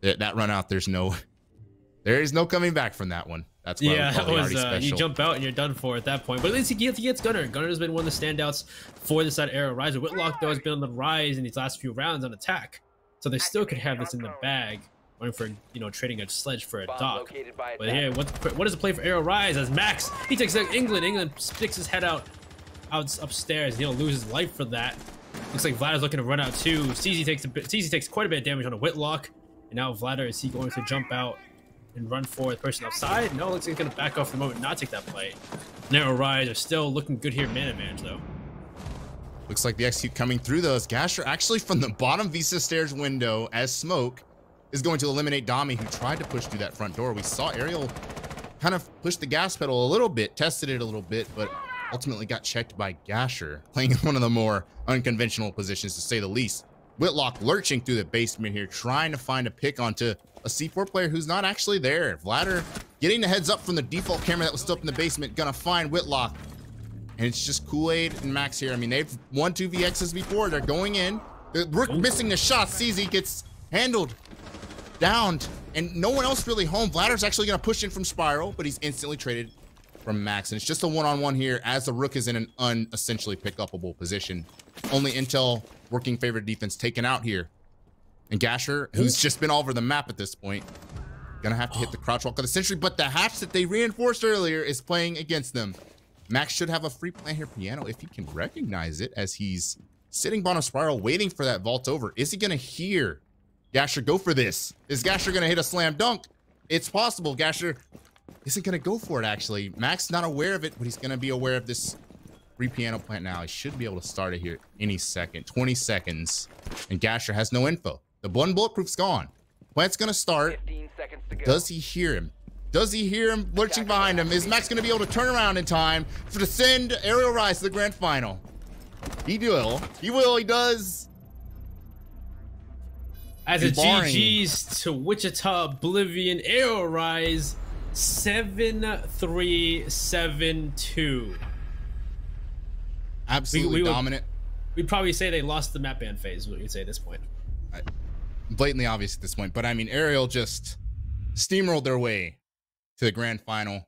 that run out, there is no coming back from that one. That's why that was you jump out and you're done for at that point. But at least he gets Gunner. Gunner has been one of the standouts for the side ARIAL Rise. Whitlock though has been on the rise in these last few rounds on attack, so they still could have this in the bag. Going for, you know, trading a sledge for a Doc. But here, what is the play for ARIAL Rise as Max, he takes England sticks his head out upstairs. He'll lose his life for that. Looks like Vladder's looking to run out too. CZ takes quite a bit of damage on a Whitlock. And now Vladder, is he going to jump out and run for the person outside? No, looks like he's going to back off for the moment, not take that play. ARIAL Rise are still looking good here, man advantage though. Looks like the execute coming through those. Gasher actually from the bottom Visa stairs window as smoke is going to eliminate Dami, who tried to push through that front door. We saw ARIAL kind of push the gas pedal a little bit, tested it a little bit, but ultimately got checked by Gasher, playing in one of the more unconventional positions, to say the least. Whitlock lurching through the basement here, trying to find a pick onto a C4 player who's not actually there. Vladder getting the heads up from the default camera that was still up in the basement, gonna find Whitlock. And it's just Kool-Aid and Max here. I mean, they've won 2 VXs before. They're going in. The Rook missing the shot. CZ gets handled, downed, and no one else really home. Vladder's actually gonna push in from Spiral, but he's instantly traded from Max. And it's just a one-on-one here as the Rook is in an essentially pick-upable position. Only Intel working favorite defense taken out here. And Gasher, who's just been all over the map at this point, gonna have to hit the crouch walk of the century, but the hatch that they reinforced earlier is playing against them. Max should have a free play here, Piano, if he can recognize it, as he's sitting bottom Spiral waiting for that vault over. Is he gonna hear Gasher go for this? Is Gasher gonna hit a slam dunk? It's possible. Gasher isn't gonna go for it, actually. Max not aware of it, but he's gonna be aware of this free piano plant now. He should be able to start it here any second. 20 seconds, and Gasher has no info. The one bulletproof's gone. Plant's gonna start. 15 seconds to go. Does he hear him? Does he hear him lurching behind him? Is Max gonna be able to turn around in time to send ARIAL Rise to the grand final? He will. He will. He does. As a And barring- GG's to Wichita, Oblivion, Aero Rise, 7-3-7-2. Absolutely would- dominant. We'd probably say they lost the map ban phase, what we'd say at this point. Blatantly obvious at this point. But I mean, ARIAL just steamrolled their way to the grand final.